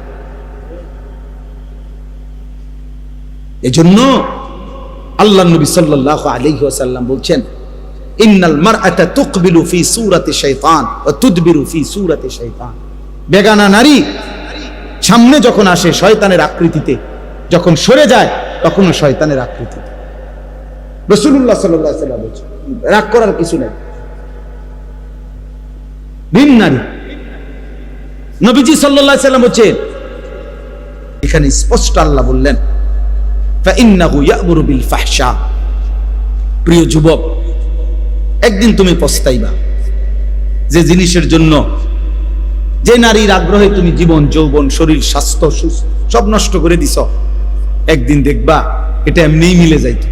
এজন্য আল্লাহ নবী সাল্লাল্লাহু আলাইহি ওয়াসাল্লাম বলছেন, ইন্নাল মারআতা তুকবিলু ফি সূরাতি শাইতান ওয়া তুদবিরু ফি সূরাতি শাইতান। বেগানা নারী সামনে যখন আসে শয়তানের আকৃতিতে, যখন সরে যায় তখনও শয়তানের আকৃতিতে। রাসূলুল্লাহ সাল্লাল্লাহু আলাইহি ওয়াসাল্লাম বলছেন, রাগ করার কিছু নাই। ভিন নারী, নবীজি সাল্লাল্লাহু আলাইহি ওয়াসাল্লাম বলছেন, এখানে স্পষ্ট আল্লাহ বললেন, ফাইন্নাহু ইয়া'মুরু বিল ফাহশা। প্রিয় যুবক, একদিন তুমি পস্তাইবা যে জিনিসের জন্য, যে নারীর আগ্রহে তুমি জীবন, যৌবন, শরীর, স্বাস্থ্য সব নষ্ট করে দিছ, একদিন দেখবা এটা এমনিই মিলে যাইত।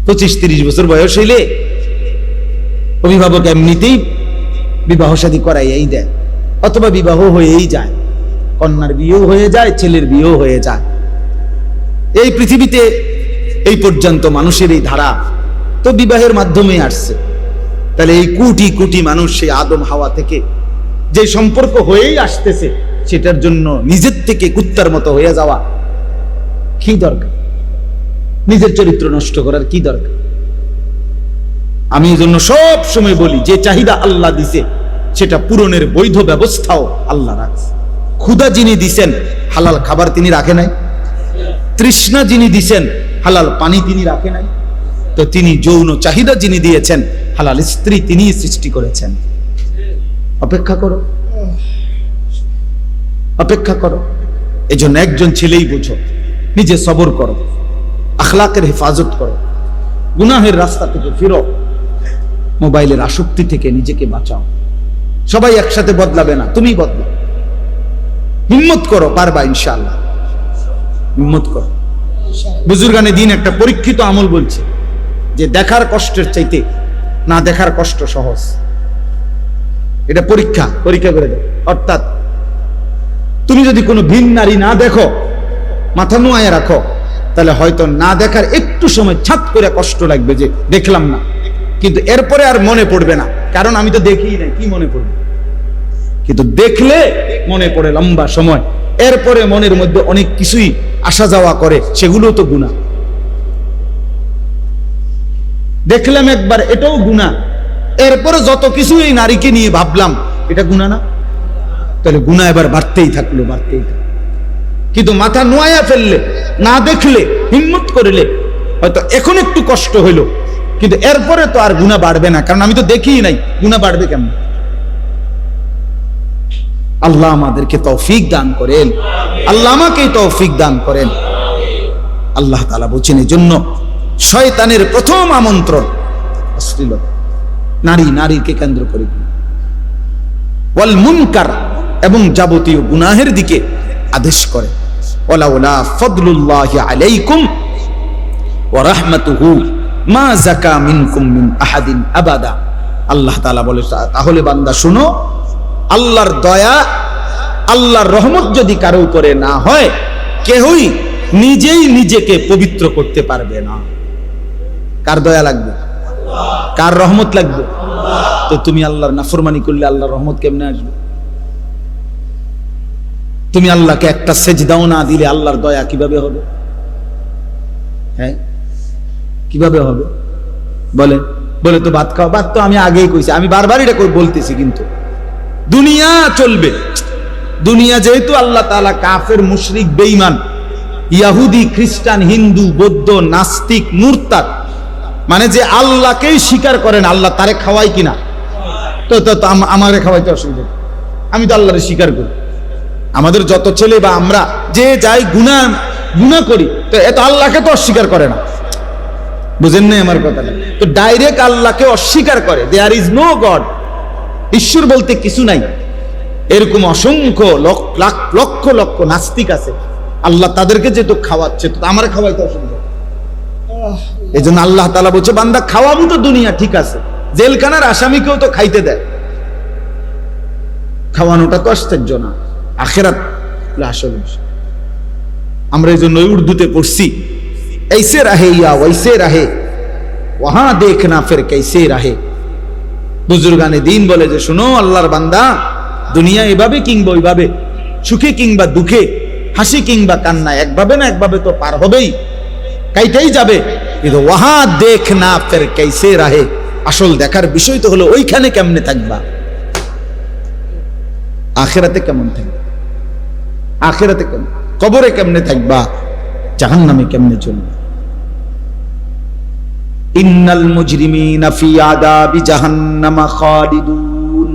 25-30 বছর বয়স হইলে অভিভাবক এমনিতেই বিবাহ শাদী করাইয়াই দেয়, অথবা বিবাহ হয়েই যায়, কন্যার বিয়েও হয়ে যায়, ছেলের বিয়েও হয়ে যায়। এই পৃথিবীতে এই পর্যন্ত মানুষের এই ধারা তো বিবাহের মাধ্যমে আসছে। তাহলে এই কোটি কোটি মানুষ সেই আদম হাওয়া থেকে যে সম্পর্ক হয়েই আসতেছে, সেটার জন্য নিজের থেকে কুত্তার মতো হয়ে যাওয়া কি দরকার? নিজের চরিত্র নষ্ট করার কি দরকার? আমি এই জন্য সব সময় বলি, যে চাহিদা আল্লাহ দিছে সেটা পূরণের বৈধ ব্যবস্থাও আল্লাহ রাখছে। ক্ষুধা যিনি দিছেন, হালাল খাবার তিনি রাখে নাই। তৃষ্ণা যিনি দিছেন, হালাল পানি তিনি রাখে নাই। তো তিনি যৌন চাহিদা যিনি দিয়েছেন, হালাল স্ত্রী তিনি সৃষ্টি করেছেন। অপেক্ষা করো, অপেক্ষা করো। এই জন্য একজন ছেলেই বুঝো, নিজে সবর করো, আখলাকের হেফাজত করো, গুনাহের রাস্তা থেকে ফিরো, মোবাইলের আসক্তি থেকে নিজেকে বাঁচাও। সবাই একসাথে বদলাবে না, তুমি বদলা। হিম্মত করো, পারবা ইনশাআল্লাহ। হিম্মত করো। বুজুর্গানে দিন একটা পরীক্ষিত আমল বলছে যে দেখার কষ্টের চাইতে না দেখার কষ্ট সহজ। এটা পরীক্ষা করে দাও। অর্থাৎ তুমি যদি কোনো ভিন নারী না দেখো, মাথা নোয়ায় রাখো, তাহলে হয়তো না দেখার একটু সময় ছাত করে কষ্ট লাগবে যে দেখলাম না, কিন্তু এরপরে আর মনে পড়বে না, কারণ আমি তো দেখিই নাই, কি মনে পড়বে? কিন্তু দেখলে মনে পড়ে লম্বা সময়, এরপরে মনের মধ্যে অনেক কিছুই আসা যাওয়া করে, সেগুলো তো গুনাহ। দেখলাম একবার, এটাও গুনাহ। এরপরে যত কিছু এই নারীকে নিয়ে ভাবলাম, এটা গুনাহ না? তাহলে গুনাহ এবার বাড়তেই থাকলো, বাড়তেই থাকলো। কিন্তু মাথা নোয়া ফেললে, না দেখলে, হিম্মত করলে, হয়তো এখন একটু কষ্ট হইল, কিন্তু এরপরে তো আর গুনাহ বাড়বে না, কারণ আমি তো দেখিই নাই, গুনাহ বাড়বে কেমন? আল্লাহ আমাদেরকে তৌফিক দান করেন, আল্লাহ আমাকে তৌফিক দান করেন। আল্লাহ তাআলা বলেন, এই জন্য শয়তানের প্রথম আমন্ত্রণ অশ্লীলতা, নারীকে কেন্দ্র করে, ওয়াল মুনকার, এবং যাবতীয় গুনাহের দিকে আদেশ করে। ওয়ালাউলা ফাদলুল্লাহি আলাইকুম ওয়া রাহমাতুহু মা যাকা মিনকুম মিন আহাদিন আবাদা। আল্লাহ তাআলা বলে, তাহলে বান্দা শুনো, আল্লাহর দয়া, আল্লাহর রহমত যদি কারো উপরে না হয়, কেউই নিজেই নিজেকে পবিত্র করতে পারবে না। কার দয়া লাগবে? কার রহমত লাগবে? তো তুমি আল্লাহর নাফরমানি করলে আল্লাহর রহমত কেমনে আসবে? তুমি আল্লাহকে একটা সেজদাও না দিলে আল্লাহর দয়া কিভাবে হবে? হ্যাঁ, কিভাবে হবে বলে তো ভাত খাও। ভাত তো আমি আগেই কইছি, আমি বারবার এটা বলতেছি, কিন্তু দুনিয়া চলবে। দুনিয়া যেহেতু আল্লাহ তাআলা কাফের, মুশরিক, বেঈমান, ইহুদি, খ্রিস্টান, হিন্দু, বৌদ্ধ, নাস্তিক, মুরতাদ, মানে যে আল্লাহকেই স্বীকার করেন, আল্লাহ তারে খাওয়াই কিনা, তো আমারে খাওয়াইতে অসুবিধা, আমি তো আল্লাহরে স্বীকার করি। আমাদের যত ছেলে বা আমরা যে যাই গুনাহ করি, তো এত আল্লাহকে তো অস্বীকার করে না। বুঝেন নাই আমার কথাটা? তো ডাইরেক্ট আল্লাহকে অস্বীকার করে, দেয়ার ইজ নো গড, ঈশ্বর বলতে কিছু নাই। এরকম অসংখ্য লক্ষ লক্ষ নাস্তিক আছে, আল্লাহ তাদেরকে যেহেতু খাওয়াচ্ছে, তো আমার খাওয়াইতে অসুবিধা। এই জন্য আল্লাহ তাআলা বলছে, বান্দা খাওয়াবো তো দুনিয়া ঠিক আছে, জেলখানার আসামিকেও তো খাইতে দেয়, খাওয়ানোটা তো আশ্চর্য না, আখিরাত আসল বিষয়। আমরা এই জন্য উর্দুতে পড়ছি, ऐसे रहे या वैसे रहे वहां देखना फिर कैसे रहे। বুজুর্গানে দিন বলে যে, শোনো আল্লাহর বান্দা, দুনিয়া এভাবে কিংবা ওইভাবে, সুখে কিংবা দুঃখে, হাসি কিংবা কান্না, একভাবে না একভাবে তো পার হবেই, কাইটাই যাবে, কিন্তু ওয়াহা দেখনা ফির कैसे रहे, আসল দেখার বিষয় তো হলো ওইখানে কেমনে থাকবা, আখিরাতে কেমন থাকবা, আখিরাতে কেমন, কবরে কেমনে থাকবা, জাহান্নামে কেমনে চলবে। ইন্নাল মুজরিমিনা ফি আযাবি জাহান্নামা খালিদুন,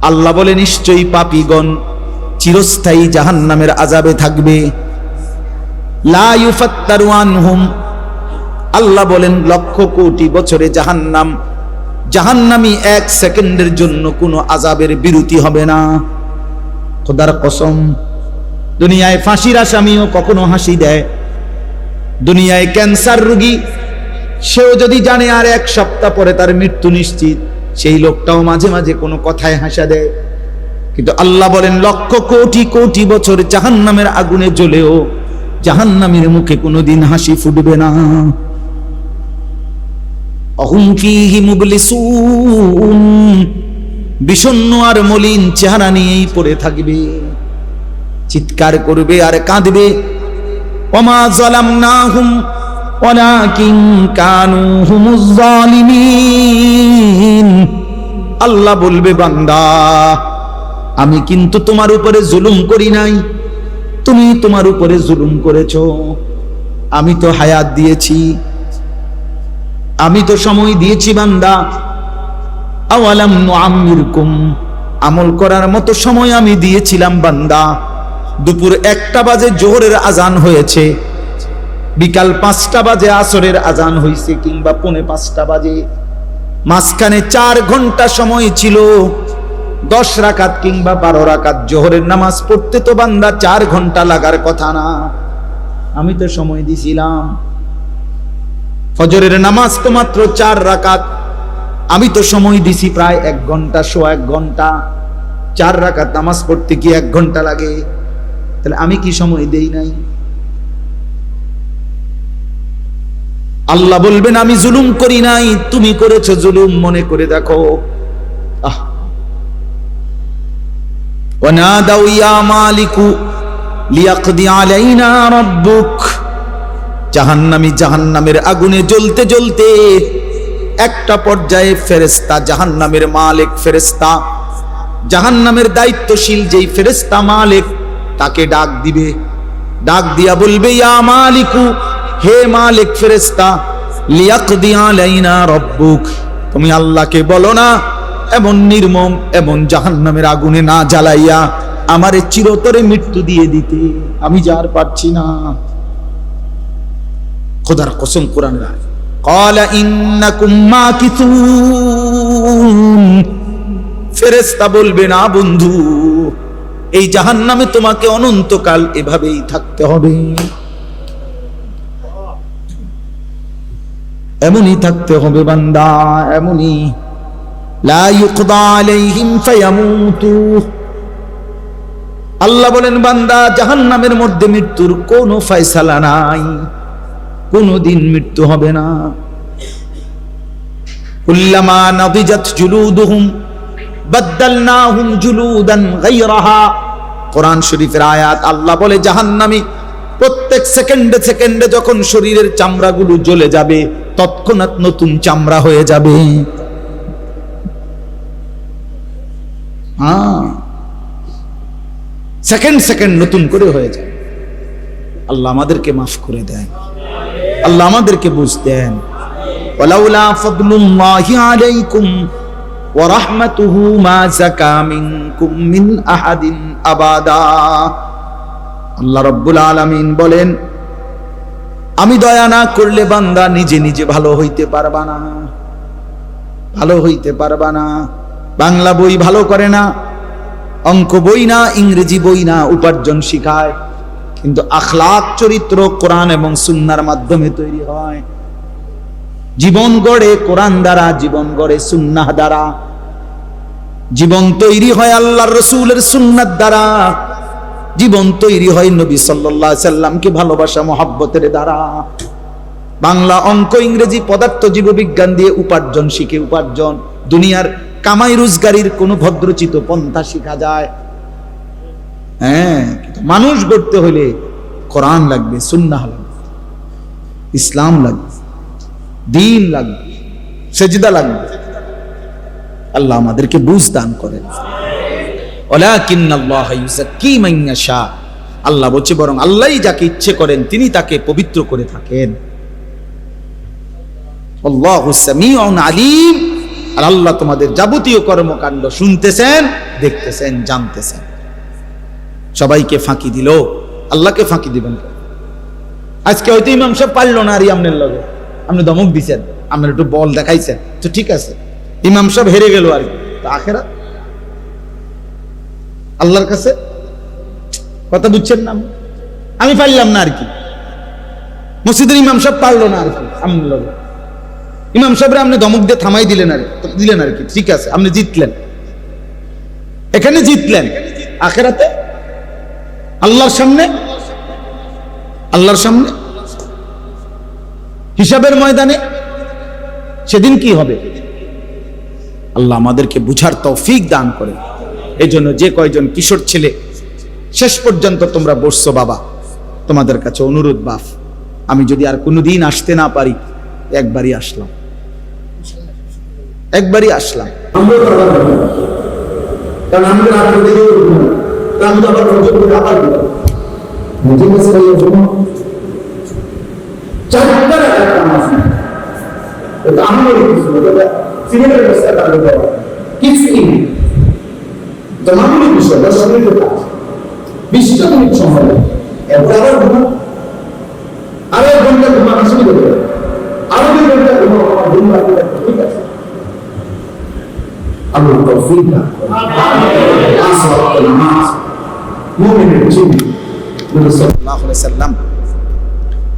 আল্লাহ বলে নিশ্চয়ই পাপীগণ চিরস্থায়ী জাহান্নামের আযাবে থাকবে। লা ইউফাত্তারু আনহুম, আল্লাহ বলেন লক্ষ কোটি বছরে জাহান্নামী এক সেকেন্ডের জন্য কোনো আযাবের বিরতি হবে না। খোদার কসম, দুনিয়ায় ফাঁসির আসামিও কখনো হাসি দেয়, দুনিয়ায় ক্যান্সার রোগী সেও যদি জানে আর এক সপ্তাহ পরে তার মৃত্যু নিশ্চিত, সেই লোকটাও মাঝে মাঝে কোনো কথায় হাসা দেয়। কিন্তু আল্লাহ বলেন লক্ষ কোটি কোটি বছর জাহান্নামের আগুনে জ্বলেও জাহান্নামীর মুখে কোনোদিন হাসি ফুটবে না। অহুম ফীহি মুবলিসুন, বিষণ্ণ আর মলিন চেহারা নিয়েই পড়ে থাকবে, চিৎকার করবে আর কাঁদবে। ওমা যালামনাহুম ওয়ালাকিন কানু হুমুজ জালিমিন, আল্লাহ বলবে বান্দা আমি কিন্তু তোমার উপরে জুলুম করি নাই, তুমি তোমার উপরে জুলুম করেছো। আমি তো হায়াত দিয়েছি, আমি তো সময় দিয়েছি বান্দা। আওয়ালাম নুআম্মিরকুম, আমল করার মতো সময় আমি দিয়েছিলাম বান্দা। দুপুর 1টা বাজে জোহরের আজান হয়েছে, বিকাল 5টা বাজে আসরের আজান হয়েছে, কিংবা 4:45 বাজে, মাঝখানে 4 ঘন্টা সময় ছিল। 10 রাকাত কিংবা 12 রাকাত জোহরের নামাজ পড়তে তো বান্দা 4 ঘন্টা লাগার কথা না, আমি তো সময় দিছিলাম। ফজরের নামাজ তো মাত্র 4 রাকাত, আমি তো সময় দিছি প্রায় 1 ঘন্টা, 1 ঘন্টা। 4 রাকাত নামাজ পড়তে কি 1 ঘন্টা লাগে? তাহলে আমি কি সময় দেই নাই? আল্লাহ বলবেন আমি জুলুম করি নাই, তুমি করেছো জুলুম, মনে করে দেখো। ওয়ানাদাউ ইয়া মালিকু লিয়াকদি আলাইনা রাব্বুক, জাহান্নামী জাহান্নামের আগুনে জ্বলতে জ্বলতে একটা পর্যায়ে ফেরেশতা, জাহান্নামের মালিক ফেরেশতা, জাহান্নামের দায়িত্বশীল যেই ফেরেশতা মালিক, তাকে ডাক দিবে। ডাক দিয়া বলবে ইয়া মালিকু, হে মালিক ফেরেশতা, লিয়াকদি আলাইনা রাব্বুক, তুমি আল্লাহকে বলো না এমন নির্মম এমন জাহান্নামের আগুনে না জ্বালাইয়া আমারে চিরতরে মৃত্যু দিয়ে দিতে, আমি যার পারছি না। খোদার কসম, কোরআনের আয়াত, ক্বালা ইন্নাকুম মাকিসুন, ফেরেশতা বলবে না বন্ধু, এই জাহান্নামে তোমাকে অনন্তকাল এভাবেই থাকতে হবে, এমনই থাকতে হবে বান্দা, এমনই। লা ইউকদা আলাইহিম ফায়ামুতু, আল্লাহ বলেন বান্দা জাহান্নামের মধ্যে মৃত্যুর কোনো ফয়সালা নাই, কোনদিন মৃত্যু হবে না। কুল্লামা নাদিজাত জুলুদুহুম বাদদালনাহুম জুলুদান গায়রাহা, কোরআন শরীফের আয়াত। আল্লাহ বলে জাহান্নামী প্রত্যেক সেকেন্ডে সেকেন্ডে যখন শরীরের চামড়াগুলো জ্বলে যাবে, তৎক্ষণাৎ নতুন চামড়া হয়ে যাবে। সেকেন্ড সেকেন্ড নতুন করে হয়ে যায়। আল্লাহ আমাদেরকে মাফ করে দেন, আল্লাহ আমাদেরকে বুঝ দেন। ওয়ালাউলা ফাদলুল্লাহি আলাইকুম ওয়া রাহমাতুহু মা যাকা মিনকুম মিন আহাদিন আবাদা, আল্লাহ রাব্বুল আলামিন বলেন আমি দয়া না করলে বান্দা নিজে নিজে ভালো হইতে পারবা না, ভালো হইতে পারবা না। বাংলা বই ভালো করে না, অঙ্ক বই না, ইংরেজি বই না, উপার্জন শিখায়, কিন্তু আখলাক চরিত্র কোরআন এবং সুন্নাহর মাধ্যমে তৈরি হয়। জীবন গড়ে কোরআন দ্বারা, জীবন গড়ে সুন্নাহ দ্বারা, জীবন তৈরি হয় আল্লাহর রাসূলের সুন্নাত দ্বারা, জীবন তৈরি হয় নবী সাল্লাল্লাহু আলাইহি সাল্লামকে ভালোবাসা মহব্বতের দ্বারা। বাংলা, অঙ্ক, ইংরেজি, পদার্থ, জীববিজ্ঞান দিয়ে উপার্জন শিখে উপার্জন, দুনিয়ার কামাই রোজগারির কোন ভদ্রচিত পন্থা শিখা যায়। হ্যাঁ, কিন্তু মানুষ গড়তে হলে কোরআন লাগবে, সুন্নাহ লাগবে, ইসলাম লাগবে, দ্বীন লাগবে, সেজদা লাগবে। আল্লাহ আমাদেরকে বুঝ দান করেন। ওয়ালাকিন্নাল্লাহা ইউযাক্কি মান ইয়াশা, আল্লাহ বলছে বরং আল্লাহই যাকে ইচ্ছে করেন তিনি তাকে পবিত্র করে থাকেন। আল্লাহু সামিউন আলিম, আর আল্লাহ তোমাদের যাবতীয় কর্মকাণ্ড শুনতেছেন, দেখতেছেন, জানতেছেন। সবাইকে ফাঁকি দিল, আল্লাহকে ফাঁকি দিবেন। আজকে হয়তো ইমাম সাহেব পারলো না, আর আমনের লগে আপনি ধমক দিছেন, আপনার একটু বল দেখাইছেন, তো ঠিক আছে, ইমাম সাহেব হেরে গেল, আর কি তো আখেরাত আল্লাহর কাছে। কথা বুঝছেন না? আমি পারলাম না আর কি, মসজিদের ইমাম সাহেব পারলো না আর কি, আমনের লগে ইমাম সাহেবরা আপনি ধমক দিয়ে থামাই দিলেন আর কি, ঠিক আছে, আপনি জিতলেন, এখানে জিতলেন। আখেরাতে আল্লাহর সামনে, আল্লাহর সামনে হিসাবের ময়দানে সেদিন কি হবে? আল্লাহ আমাদেরকে বুঝার তৌফিক দান করে। এই জন্য যে কয়জন কিশোর ছেলে শেষ পর্যন্ত তোমরা বসছো, বাবা তোমাদের কাছে অনুরোধ, বাপ আমি যদি আর কোনোদিন আসতে না পারি, একবারই আসলাম, একবারই আসলাম।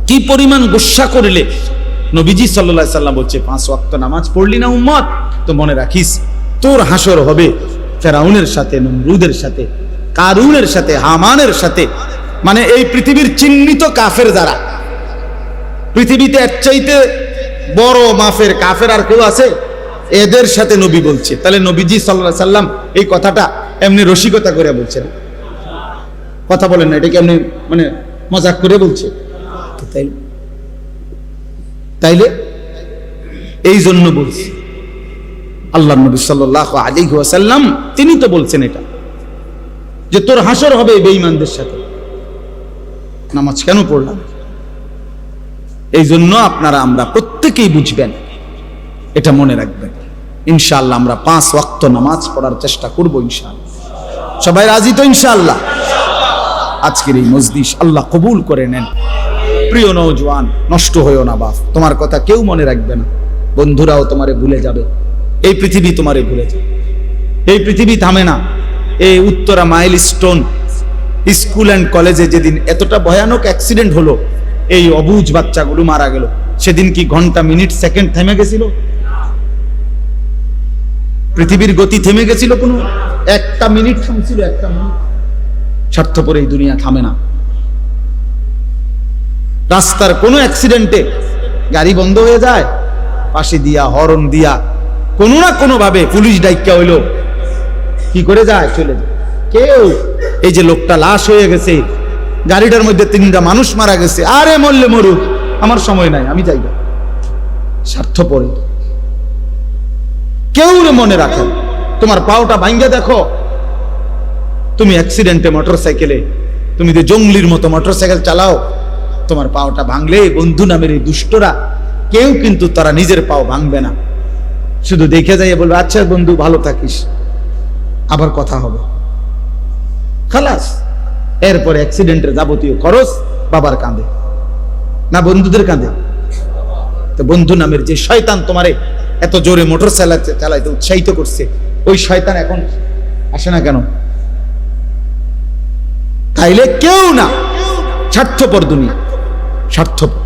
কি পরিমাণ গুসা করলে নবীজি সাল্লাল্লাহু আলাইহি সাল্লাম বলছে 5 ওয়াক্ত নামাজ পড়লি না উম্মত, তো মনে রাখিস তোর হাসর হবে ফেরাউনের সাথে, নমরুদের সাথে, কারুনের সাথে, হামানের সাথে, মানে এই পৃথিবীর চিহ্নিত কাফের দ্বারা। পৃথিবীতে এর চাইতে বড় মাফের কাফের আর কেউ আছে? এদের সাথে নবী বলছে। তাহলে নবীজি সাল্লাল্লাহু আলাইহি সাল্লাম এই কথাটা এমনি রসিকতা করে বলছেন, কথা বলেন না, এটাকে এমনি মানে মজাক করে বলছে? তাইলে এই জন্য বলছি, আল্লাহ নবী সাল্লাল্লাহু আলাইহি ওয়াসাল্লাম তিনি তো বলছেন এটা, যে তোর হাসর হবে বেঈমানদের সাথে। নামাজ কেন পড়লাম? এই জন্য আপনারা আমরা প্রত্যেকেই বুঝবেন, এটা মনে রাখবেন। ইনশাআল্লাহ আমরা 5 ওয়াক্ত নামাজ পড়ার চেষ্টা করব ইনশাআল্লাহ। সবাই রাজি তো ইনশাআল্লাহ? আজকের এই মজলিস আল্লাহ কবুল করে নেন। প্রিয় নওজোয়ান, নষ্ট হইও না বাপ, তোমার কথা কেউ মনে রাখবে না, বন্ধুরাও তোমারে ভুলে যাবে, এই পৃথিবী তোমারে ভুলে যাবে। এই পৃথিবী থামে না। এই উত্তরা মাইলস্টোন স্কুল অ্যান্ড কলেজে যেদিন এতটা ভয়ানক অ্যাক্সিডেন্ট হলো, এই অবুঝ বাচ্চাগুলো মারা গেল, সেদিন কি ঘন্টা, মিনিট, সেকেন্ড থেমে গেছিল? পৃথিবীর গতি থেমে গেছিল? কোনো একটা মিনিট থামছিল? একটা মিনিট? স্বার্থপর এই দুনিয়া থামে না। রাস্তার কোনো অ্যাক্সিডেন্টে গাড়ি বন্ধ হয়ে যায়, পাশে দিয়া হর্ন দিয়া কোনো না কোনো ভাবে পুলিশ ডাইকা হইলো কি করে যায়, চলে যায়। কেউ এই যে লোকটা লাশ হয়ে গেছে, গাড়িটার মধ্যে 3টা মানুষ মারা গেছে, আরে মরলে মরুক, আমার সময় নাই, আমি যাই না। স্বার্থপর কেউ মনে রাখেন। তোমার পাওটা ভাঙ্গা দেখো, তুমি অ্যাক্সিডেন্টে মোটরসাইকেলে, তুমি যে জঙ্গলির মতো মোটরসাইকেল চালাও, তোমার পাওটা ভাঙলে বন্ধু নামের এই দুষ্টরা কেউ কিন্তু তারা নিজের পাও ভাঙবে না, শুধু দেখে যাইয়ে বলবে আচ্ছা বন্ধু ভালো থাকিস, আবার কথা হবে, খালাস। এরপরে অ্যাক্সিডেন্টের যাবতীয় খরচ বাবার কাঁধে না বন্ধুদের কাঁধে? তো বন্ধু নামের যে শয়তান তোমারে এত জোরে মোটর চালাইতে উৎসাহিত করছে, ওই শয়তান এখন আসে না কেন? তাইলে কেউ না, স্বার্থপর দুনিয়া, স্বার্থপর।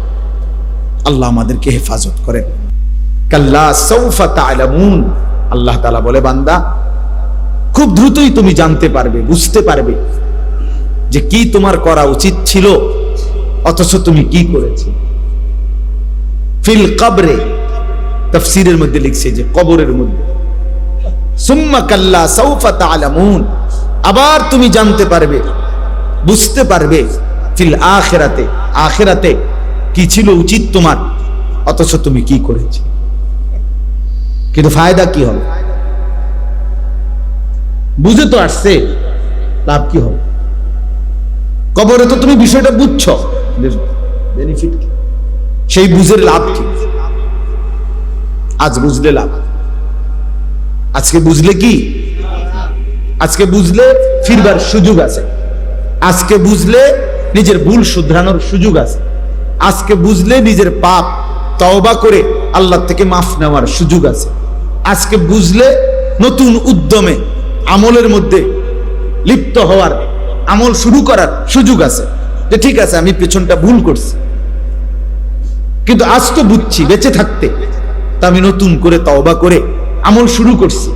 আল্লাহ আমাদেরকে হেফাজত করেন। কাল্লা সাউফা তা'লামুন, আল্লাহ তাআলা বলে বান্দা খুব দ্রুতই তুমি জানতে পারবে, বুঝতে পারবে যে কি তোমার করা উচিত ছিল অথচ তুমি কি করেছো। ফিল কবরে, তাফসীরের মধ্যে লিখছে যে কবরের মধ্যে। সুম্মা কাল্লা সাউফা তা'লামুন, আবার তুমি জানতে পারবে, বুঝতে পারবে ফিল আখিরাতে, আখিরাতে কি ছিল উচিত তোমার অথচ তুমি কি করেছো। কিন্তু ফায়দা কি হবে? বুঝে তো আসছে, লাভ কি হবে? কবরে তো তুমি বিষয়টা বুঝছো, বেনিফিট কি? সেই বুঝের লাভ কি? আজ বুঝলে লাভ, আজকে বুঝলে কি, আজকে বুঝলে ফিরবার সুযোগ আছে, আজকে বুঝলে নিজের ভুল শুধরানোর সুযোগ আছে, আজকে বুঝলে নিজের পাপ তওবা করে আল্লাহ থেকে মাফ নেওয়ার সুযোগ আছে, আজকে বুঝলে নতুন উদ্যমে আমলের মধ্যে লিপ্ত হওয়ার, আমল শুরু করার সুযোগ আছে যে ঠিক আছে আমি পেছনটা ভুল করছি, কিন্তু আজ তো বুঝছি বেঁচে থাকতে, তা আমি নতুন করে তওবা করে আমল শুরু করছি।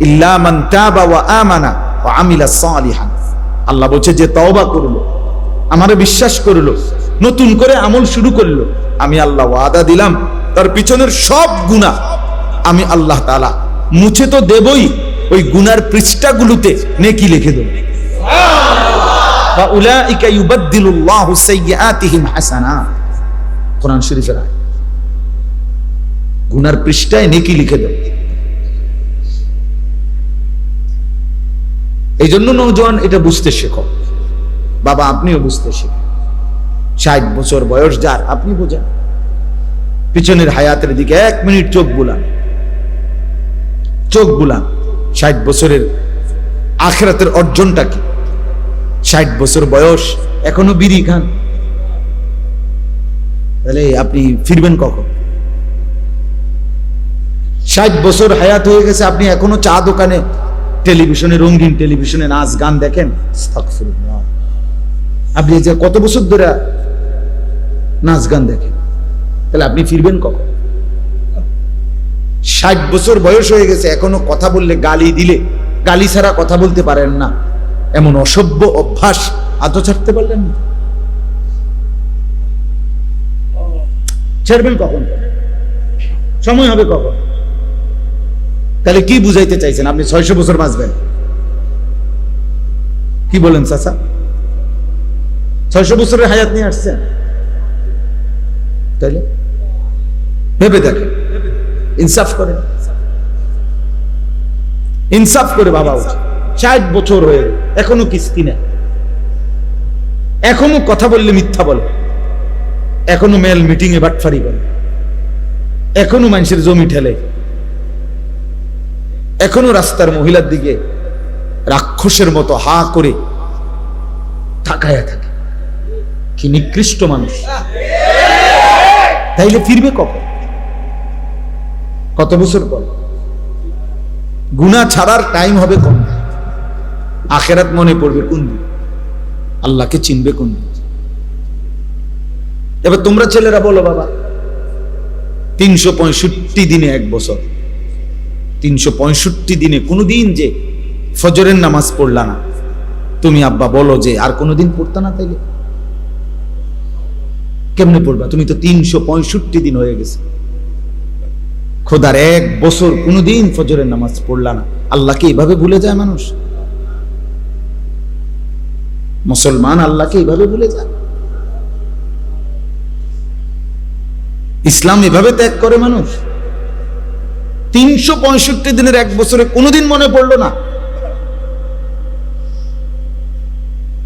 ইল্লা মান তাবা ওয়া আমানা ওয়া আমিলা সালিহান, আল্লাহ বলছে যে তওবা করলো, আমারে বিশ্বাস করলো, নতুন করে আমল শুরু করলো, আমি আল্লাহ ওয়াদা দিলাম তার পিছনের সব গুনাহ আমি আল্লাহ তাআলা মুছে তো দেবই, ওই গুনার পৃষ্ঠাগুলোতে নেকি লিখে দেব। ওয়া উলাইকা ইউবাদদিলুল্লাহু সাইয়্যাতিহিম হাসানাত, কোরআন শরীফের আয়াত। গুনার পৃষ্ঠায় নেকি লিখে দেব। এই জন্য নওজোয়ান এটা বুঝতে শেখো, বাবা আপনিও বুঝতে শেখো। 60 বছর বয়স যার, আপনি বোঝেন পিছনের হায়াতের দিকে 1 মিনিট চোখ বুলান, চোখ বুলান। 60 বছরের আখিরাতের অর্জনটা কি? 60 বছর বয়স এখনো বিড়ি খান, তাহলে আপনি ফিরবেন কখন? 60 বছর হায়াত হয়ে গেছে, আপনি এখনো চা দোকানে, টেলিভিশনে, রঙিন টেলিভিশনে নাচ গান দেখেন। আস্তাগফিরুল্লাহ, আপনি যে কত বছর ধরে নাচ গান দেখেন, তাহলে আপনি ফিরবেন কখন? 60 বছর বয়স হয়ে গেছে, এখনো কথা বললে, গালি দিলে, গালি ছাড়া কথা বলতে পারেন না, এমন অসভ্য অভ্যাস আদৌ ছাড়তে পারলেন না, ছাড়বেন কখন? সময় হবে কখন? তাহলে কি বুঝাইতে চাইছেন? আপনি 600 বছর বাঁচবেন? কি বলেন চাচা? 600 বছরের হায়াত নিয়ে আসছেন, তাইলে ভেবে দেখেন, ইনসাফ করে, ইনসাফ করে বাবা উঠে। 60 বছর হয়ে এখনো কিস্তি নেয়, এখনো কথা বললে মিথ্যা বলে, এখনো মেল মিটিং এ বাটফারি করে, এখনো মানুষের জমি ঠেলে, এখনো রাস্তার মহিলার দিকে রাক্ষসের মতো হা করে তাকায়া থাকে। কি নিকৃষ্ট মানুষ! তাইলে ফিরবে কখন? কত বছর পর? গুনাহ ছাড়ার টাইম হবে কোন? আখিরাত মনে পড়বে কোন দিন? আল্লাহকে চিনবে কোন দিন? এবার তোমরা ছেলেরা বলো বাবা, 365 দিনে 1 বছর, 365 দিনে কোনদিন যে ফজরের নামাজ পড়লা না, তুমি আব্বা বলো যে আর কোনদিন পড়তা না, তাইলে কেমনে পড়বা? তুমি তো 365 দিন হয়ে গেছে, খোদার 1 বছর কোনদিন ফজরের নামাজ পড়লা না। আল্লাহকে এইভাবে ভুলে যায় মানুষ? মুসলমান আল্লাহকে এইভাবে ভুলে যায়? ইসলাম এভাবে ত্যাগ করে মানুষ? 365 দিনের 1 বছরে কোনদিন মনে পড়লো না,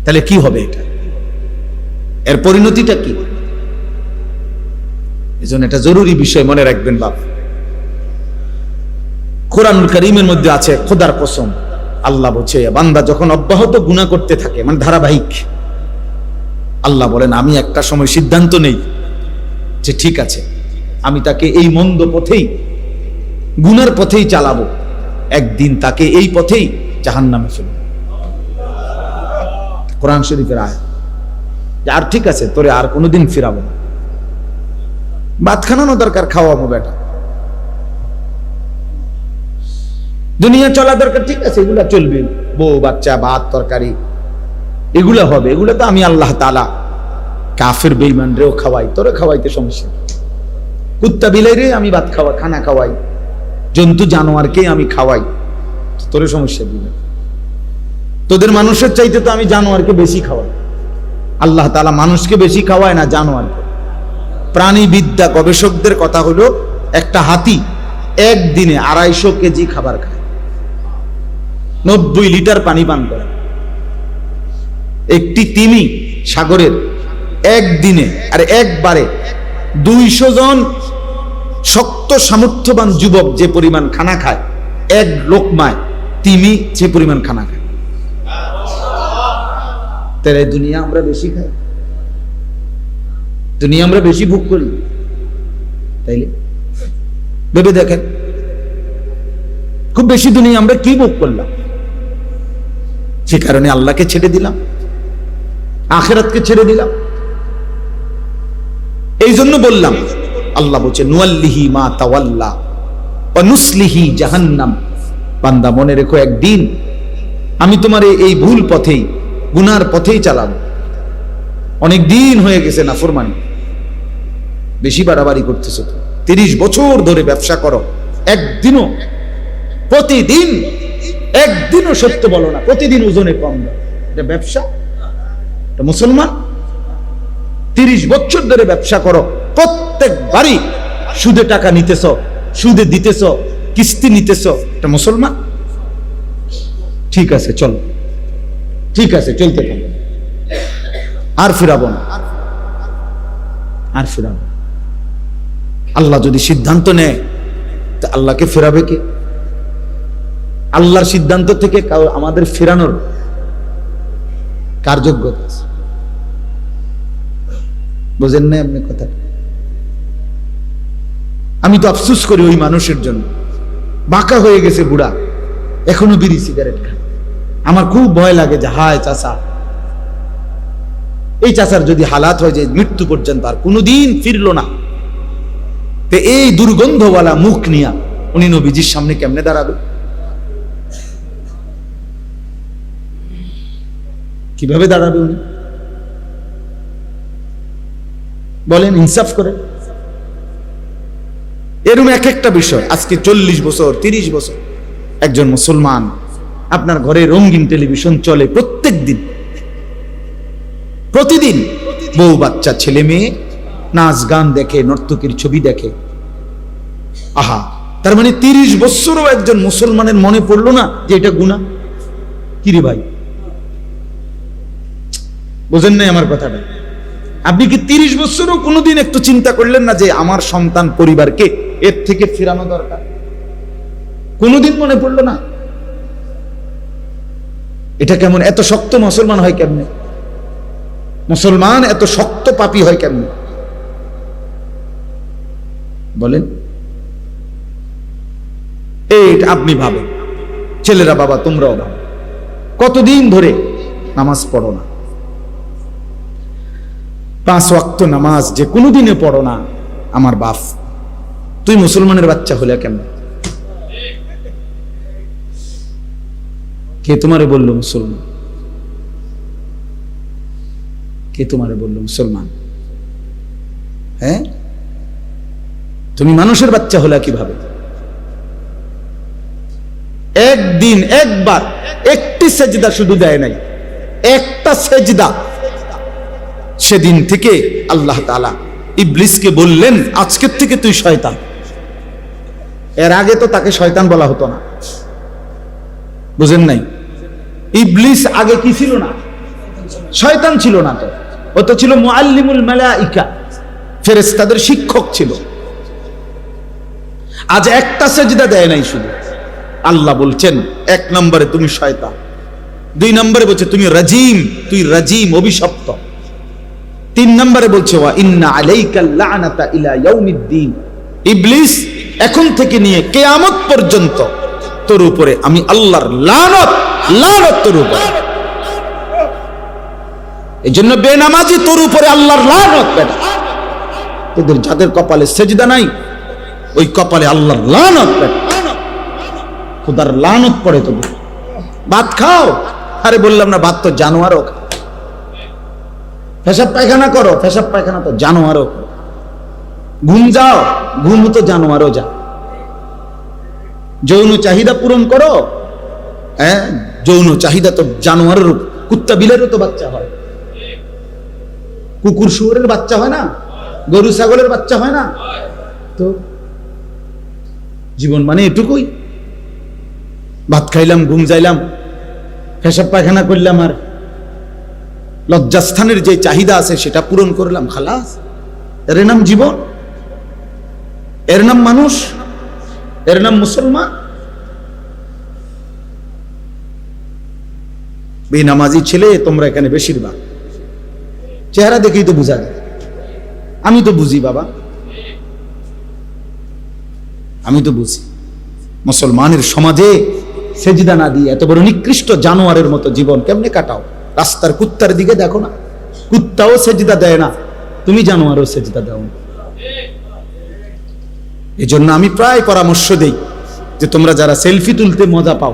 তাহলে কি হবে? এটা এর পরিণতিটা কি? এজন্য এটা জরুরি বিষয় মনে রাখবেন বাপ। কোরআনুল কারীমের মধ্যে আছে, খোদার কসম, আল্লাহ বলছে বান্দা যখন অব্যাহত গুনাহ করতে থাকে, মানে ধারাবাহিক, আল্লাহ বলেন আমি একটা সময় সিদ্ধান্ত নেই যে ঠিক আছে আমি তাকে এই মন্দ পথেই, গুনার পথেই চালাবো, একদিন তাকে এই পথেই জাহান্নামে ফেলবো। কোরআন শরীফের আয়াত। আর ঠিক আছে তোরে আর কোনোদিন ফিরাবো না, ভাত খানানো দরকার, খাওয়াবো বেটা, দুনিয়া চলা দরকার, ঠিক আছে, এগুলা চলবে, বউ বাচ্চা ভাত তরকারি এগুলা হবে, এগুলা তো আমি আল্লাহ তাআলা কাফের বেঈমান রেও খাওয়াই, তোরে খাওয়াইতে সমস্যা, কুত্তা বিলাইরে আমি ভাত খানা খাওয়াই, জন্তু জানোয়ারকে আমি খাওয়াই, তোরে সমস্যা দিবে, তোদের মানুষের চাইতে তো আমি জানোয়ারকে বেশি খাওয়াই। আল্লাহ তাআলা মানুষকে বেশি খাওয়ায় না জানোয়ারকে। প্রাণীবিদ্যা গবেষকদের কথা হলো, একটা হাতি একদিনে 250 কেজি খাবার খায়, 90 লিটার পানি পান করে। একটি তিমি সাগরের একদিনে আর একবারে 200 জন শক্ত সামর্থ্যবান যুবক যে পরিমাণ খানা খায়, এক লোকমায় তিমি যে পরিমাণ খানা খায়। তাই দুনিয়া আমরা বেশি খাই, দুনিয়া আমরা বেশি ভোগ করি, তাইলে ভেবে দেখেন খুব বেশি দুনিয়া আমরা কি ভোগ করলাম, সে কারণে আল্লাহকে ছেড়ে দিলাম, আখিরাতকে ছেড়ে দিলাম। এই জন্য বললাম, আল্লাহ বলছে নুয়াল্লিহি মা তাওয়াল্লা ওয়া নুসলিহি জাহান্নাম। বান্দা মনে রেখো, একদিন আমি তোমার এই ভুল পথেই, গুনার পথেই চালাবো। অনেক দিন হয়ে গেছে নাফরমানি, বেশি বাড়াবাড়ি করতেছো তো। 30 বছর ধরে ব্যবসা করো, একদিনও প্রতিদিন একদিনও সত্য বলো না, প্রতিদিন ওজনে কম দাও, এটা ব্যবসা? এটা মুসলমান? 30 বছর ধরে ব্যবসা করো, প্রত্যেকবারই সুদে টাকা নিতেছ, সুদে দিতেছ, কিস্তি নিতেছ, এটা মুসলমান? ঠিক আছে চল, ঠিক আছে চলতে থাকো, আর ফিরাবো না, আর ফিরাবো। আল্লাহ যদি সিদ্ধান্ত নেয়, তা আল্লাহকে ফেরাবে কে? আল্লাহর সিদ্ধান্ত থেকে আমাদের ফেরানোর কার যোগ্যতা আছে? বোঝেন না আপনি কথা? আমি তো আফসোস করি ওই মানুষের জন্য, বাঁকা হয়ে গেছে বুড়া, এখনো বিড়ি সিগারেট খায়। আমার খুব ভয় লাগে যে হায় চাচা, এই চাচার যদি হালাত হয় যে মৃত্যু পর্যন্ত আর কোনোদিন ফিরলো না, তো এই দুর্গন্ধওয়ালা মুখ নিয়া উনি নবীজির সামনে কেমনে দাঁড়াবে? কিভাবে দাঁড়াবে উনি? বলেন, ইনসাফ করে। এরকম এক একটা বিষয়। আজকে 40 বছর 30 বছর একজন মুসলমান, আপনার ঘরে রঙিন টেলিভিশন চলে প্রত্যেক দিন, প্রতিদিন বউ বাচ্চা ছেলে মেয়ে নাচ গান দেখে, নর্তকীর ছবি দেখে। আহা, তার মানে 30 বছরও একজন মুসলমানের মনে পড়লো না যে এটা গুনাহ? কিরে ভাই, বোঝেন নাই আমার কথাটা? আপনি কি 30 বছরও কোনোদিন একটু চিন্তা করলেন না যে আমার সন্তান পরিবারকে এর থেকে ফেরানো দরকার? কোনোদিন মনে পড়লো না? এটা কেমন? এত শক্ত মুসলমান হয় কেমনে? মুসলমান এত শক্ত পাপী হয় কেমনে? বলেন। এইটা আপনি ভাবেন, ছেলেরা বাবা তোমরাও ভাবো, কতদিন ধরে নামাজ পড়ো না, 5 ওয়াক্ত নামাজ যে কোনোদিনে পড়ো না। আমার বাপ, তুই মুসলমানের বাচ্চা হলে কেন? কে তোমারে বললো মুসলমান? কে তোমারে বললো মুসলমান? হ্যাঁ, তুমি মানুষের বাচ্চা হলে কিভাবে? একদিন একবার একটি সেজদা শুধু দেয় নাই, একটা সেজদা। সেদিন থেকে আল্লাহ তাআলা ইবলিসকে বললেন, আজকের থেকে তুই শয়তান। এর আগে তো তাকে শয়তান বলা হতো না, বুঝেন নাই? ইবলিস আগে কি ছিল না? শয়তান ছিল না, তো ও তো ছিল মুআল্লিমুল মালাইকা, ফেরেশতাদের শিক্ষক ছিল। আজ একটা সেজদা দেয় নাই শুধু। আল্লাহ বলছেন 1 নম্বরে তুমি শয়তান, 2 নম্বরে বলছে তুমি রাজিম, তুই রাজিম, অভিশপ্ত। 3 নম্বরে বলছে ওয়া ইন্না আলাইকাল লা'নাতা ইলা ইয়াউমিদ্দিন, ইবলিস এখন থেকে নিয়ে কিয়ামত পর্যন্ত তোর উপরে আমি আল্লাহর লানত, লানত তোর উপরে। এজন্য বেনামাজি তোর উপরে আল্লাহর লানত। বেটা, তোদের যাদের কপালে সেজদা নাই, ওই কপালে আল্লাহর লানত। বেটা, খোদার লানত পড়ে তবু ভাত খাও। আরে বললাম না, ভাত তো জানোয়ারও খায়। পেশাব পায়খানা করো, পেশাব পায়খানা তো জানোয়ারও। ঘুম যাও, ঘুম তো জানোয়ারও যা। যৌন চাহিদা পূরণ করো, হ্যাঁ যৌন চাহিদা তো জানোয়ারের, কুত্তা বিলেরও তো বাচ্চা হয়, কুকুর শুয়োরের বাচ্চা হয় না, গরু ছাগলের বাচ্চা হয় না। তো জীবন মানে এটুকুই, ভাত খাইলাম, ঘুম যাইলাম, পেশাব পায়খানা করলাম, আর লজ্জাস্থানের যে চাহিদা আছে সেটা পূরণ করলাম, খালাস। এর নাম জীবন, এর নাম মানুষ, এর নাম মুসলমান। বেনামাজি ছেলে তোমরা এখানে বেশিরভাগ, চেহারা দেখেই তো বোঝা যায়। আমি তো বুঝি বাবা, আমি তো বুঝি। মুসলমানের সমাজে সেজদা না দিয়ে এত বড় নিকৃষ্ট জানোয়ারের মতো জীবন কেমনে কাটাও? রাস্তার কুত্তার দিকে দেখো না, কুত্তাও সেজদা দেয় না, তুমি জানোয়ারও সেজদা দাও না। এই জন্য আমি প্রায় পরামর্শ দেই যে তোমরা যারা সেলফি তুলতে মজা পাও,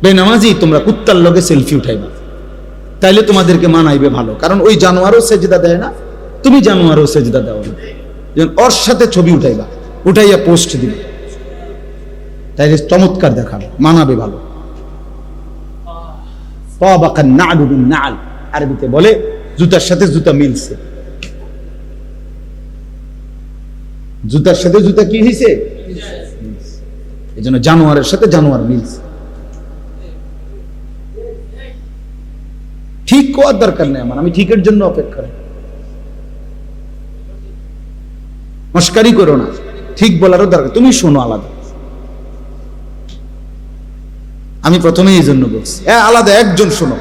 বেনামাজি তোমরা কুত্তার লগে সেলফি উঠাইবা, তাইলে তোমাদেরকে মানাইবে ভালো। কারণ ওই জানোয়ারও সেজদা দেয় না, তুমি জানোয়ারও সেজদা দাও না, ওর সাথে ছবি উঠাইবা, উঠাইয়া পোস্ট দিবে, তাইলে চমৎকার দেখাবে, মানাবে ভালো। আরবিতে বলে জুতার সাথে জুতা মিলছে, জুতার সাথে জুতা কি হয়েছে? এই জন্য জানোয়ারের সাথে জানোয়ার মিলছে। ঠিক হওয়ার দরকার নেই আমার, আমি ঠিকের জন্য অপেক্ষা করি। মস্কারি করো না, ঠিক বলারও দরকার, তুমি শোনো আলাদা। আমি প্রথমে এই জন্য বলছি আলাদা, একজন শোনো,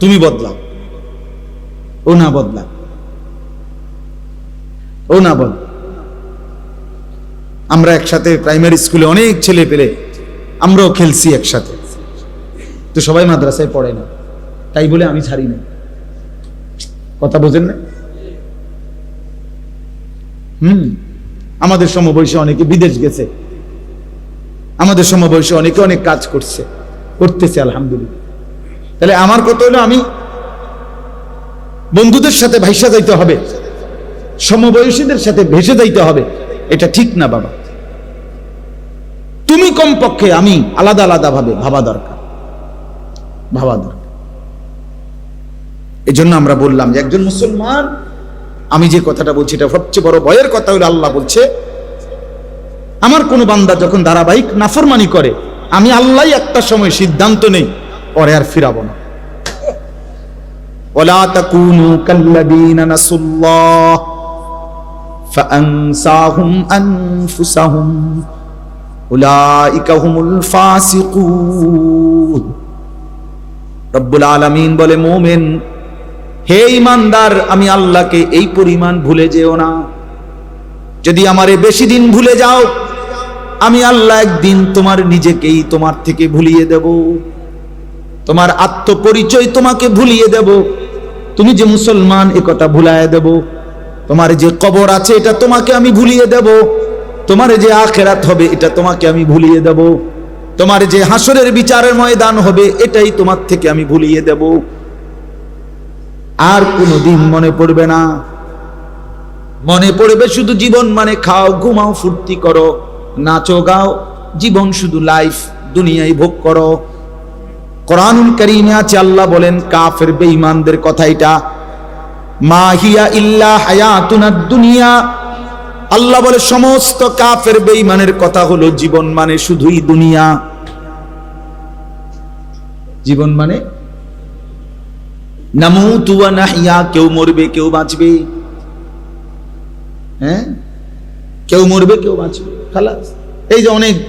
তুমি বদলাও, ও না বদলা, ও না বদলা। আমরা একসাথে প্রাইমারি স্কুলে অনেক ছেলে পেলে আমরাও খেলছি একসাথে, তো সবাই মাদ্রাসায় পড়ে না, তাই বলে আমি ছাড়ি না। কথা বোঝেন না? আমাদের সমবয়সী অনেকে বিদেশ গেছে, আমাদের সমবয়সী অনেকে অনেক কাজ করছে, করতেছে আলহামদুলিল্লাহ। তাহলে আমার কথা হলো আমি বন্ধুদের সাথে ভাইসা যাইতে হবে, সমবয়সীদের সাথে ভেসে যাইতে হবে, এটা ঠিক না বাবা। তুমি কমপক্ষে, আমি আলাদা আলাদা ভাবে ভাবা দরকার, ভাবা দরকার। এই জন্য আমরা বললাম যে একজন মুসলমান, আমি যে কথাটা বলছি এটা সবচেয়ে বড় ভয়ের কথা হলো, আল্লাহ বলছে আমার কোন বান্দা যখন ধারাবাহিক নাফরমানি করে, আমি আল্লাহ একটা সময় সিদ্ধান্ত নেই পরে আর ফিরাবো না। ওয়ালা তাকুনু কাল্লাযীনা নাসুল্লাহ ফাআনসাহুম আনফুসাহুম উলাইকা হুমুল ফাসিকুন। রব্বুল আলামিন বলে, মুমিন হে ঈমানদার, আমি আল্লাহকে এই পরিমাণ ভুলে যেও না। যদি আমারে বেশি দিন ভুলে যাও, আমি আল্লাহ একদিন তোমার নিজেকেই তোমার থেকে ভুলিয়ে দেব, তোমার আত্মপরিচয় তোমাকে ভুলিয়ে দেব, তুমি যে মুসলমান এ কথা ভুলায় দেব, তোমার যে কবর আছে এটা তোমাকে আমি ভুলিয়ে দেব, তোমার যে আখিরাত হবে এটা তোমাকে আমি ভুলিয়ে দেব, তোমার যে হাসরের বিচারের ময়দান হবে এটাই তোমার থেকে আমি ভুলিয়ে দেব। আর কোনোদিন মনে পড়বে না, মনে পড়বে শুধু জীবন মানে খাও, ঘুমাও, ফুর্তি করো, নাচো, গাও, জীবন শুধু লাইফ, দুনিয়ায় ভোগ করো। কোরআনুল কারীমে আছে, আল্লাহ বলেন কাফের বেঈমানদের কথা, এটা মা হিয়া ইল্লা হায়াতুনাদ দুনিয়া। আল্লাহ বলে সমস্ত কাফের বেঈমানের কথা হলো জীবন মানে শুধুই দুনিয়া। জীবন মানে নামুতু ওয়া নাহইয়া, কেউ মরবে কেউ বাঁচবে, হ্যাঁ কেউ মরবে কেউ বাঁচবে, খালাস। এই যে অনেক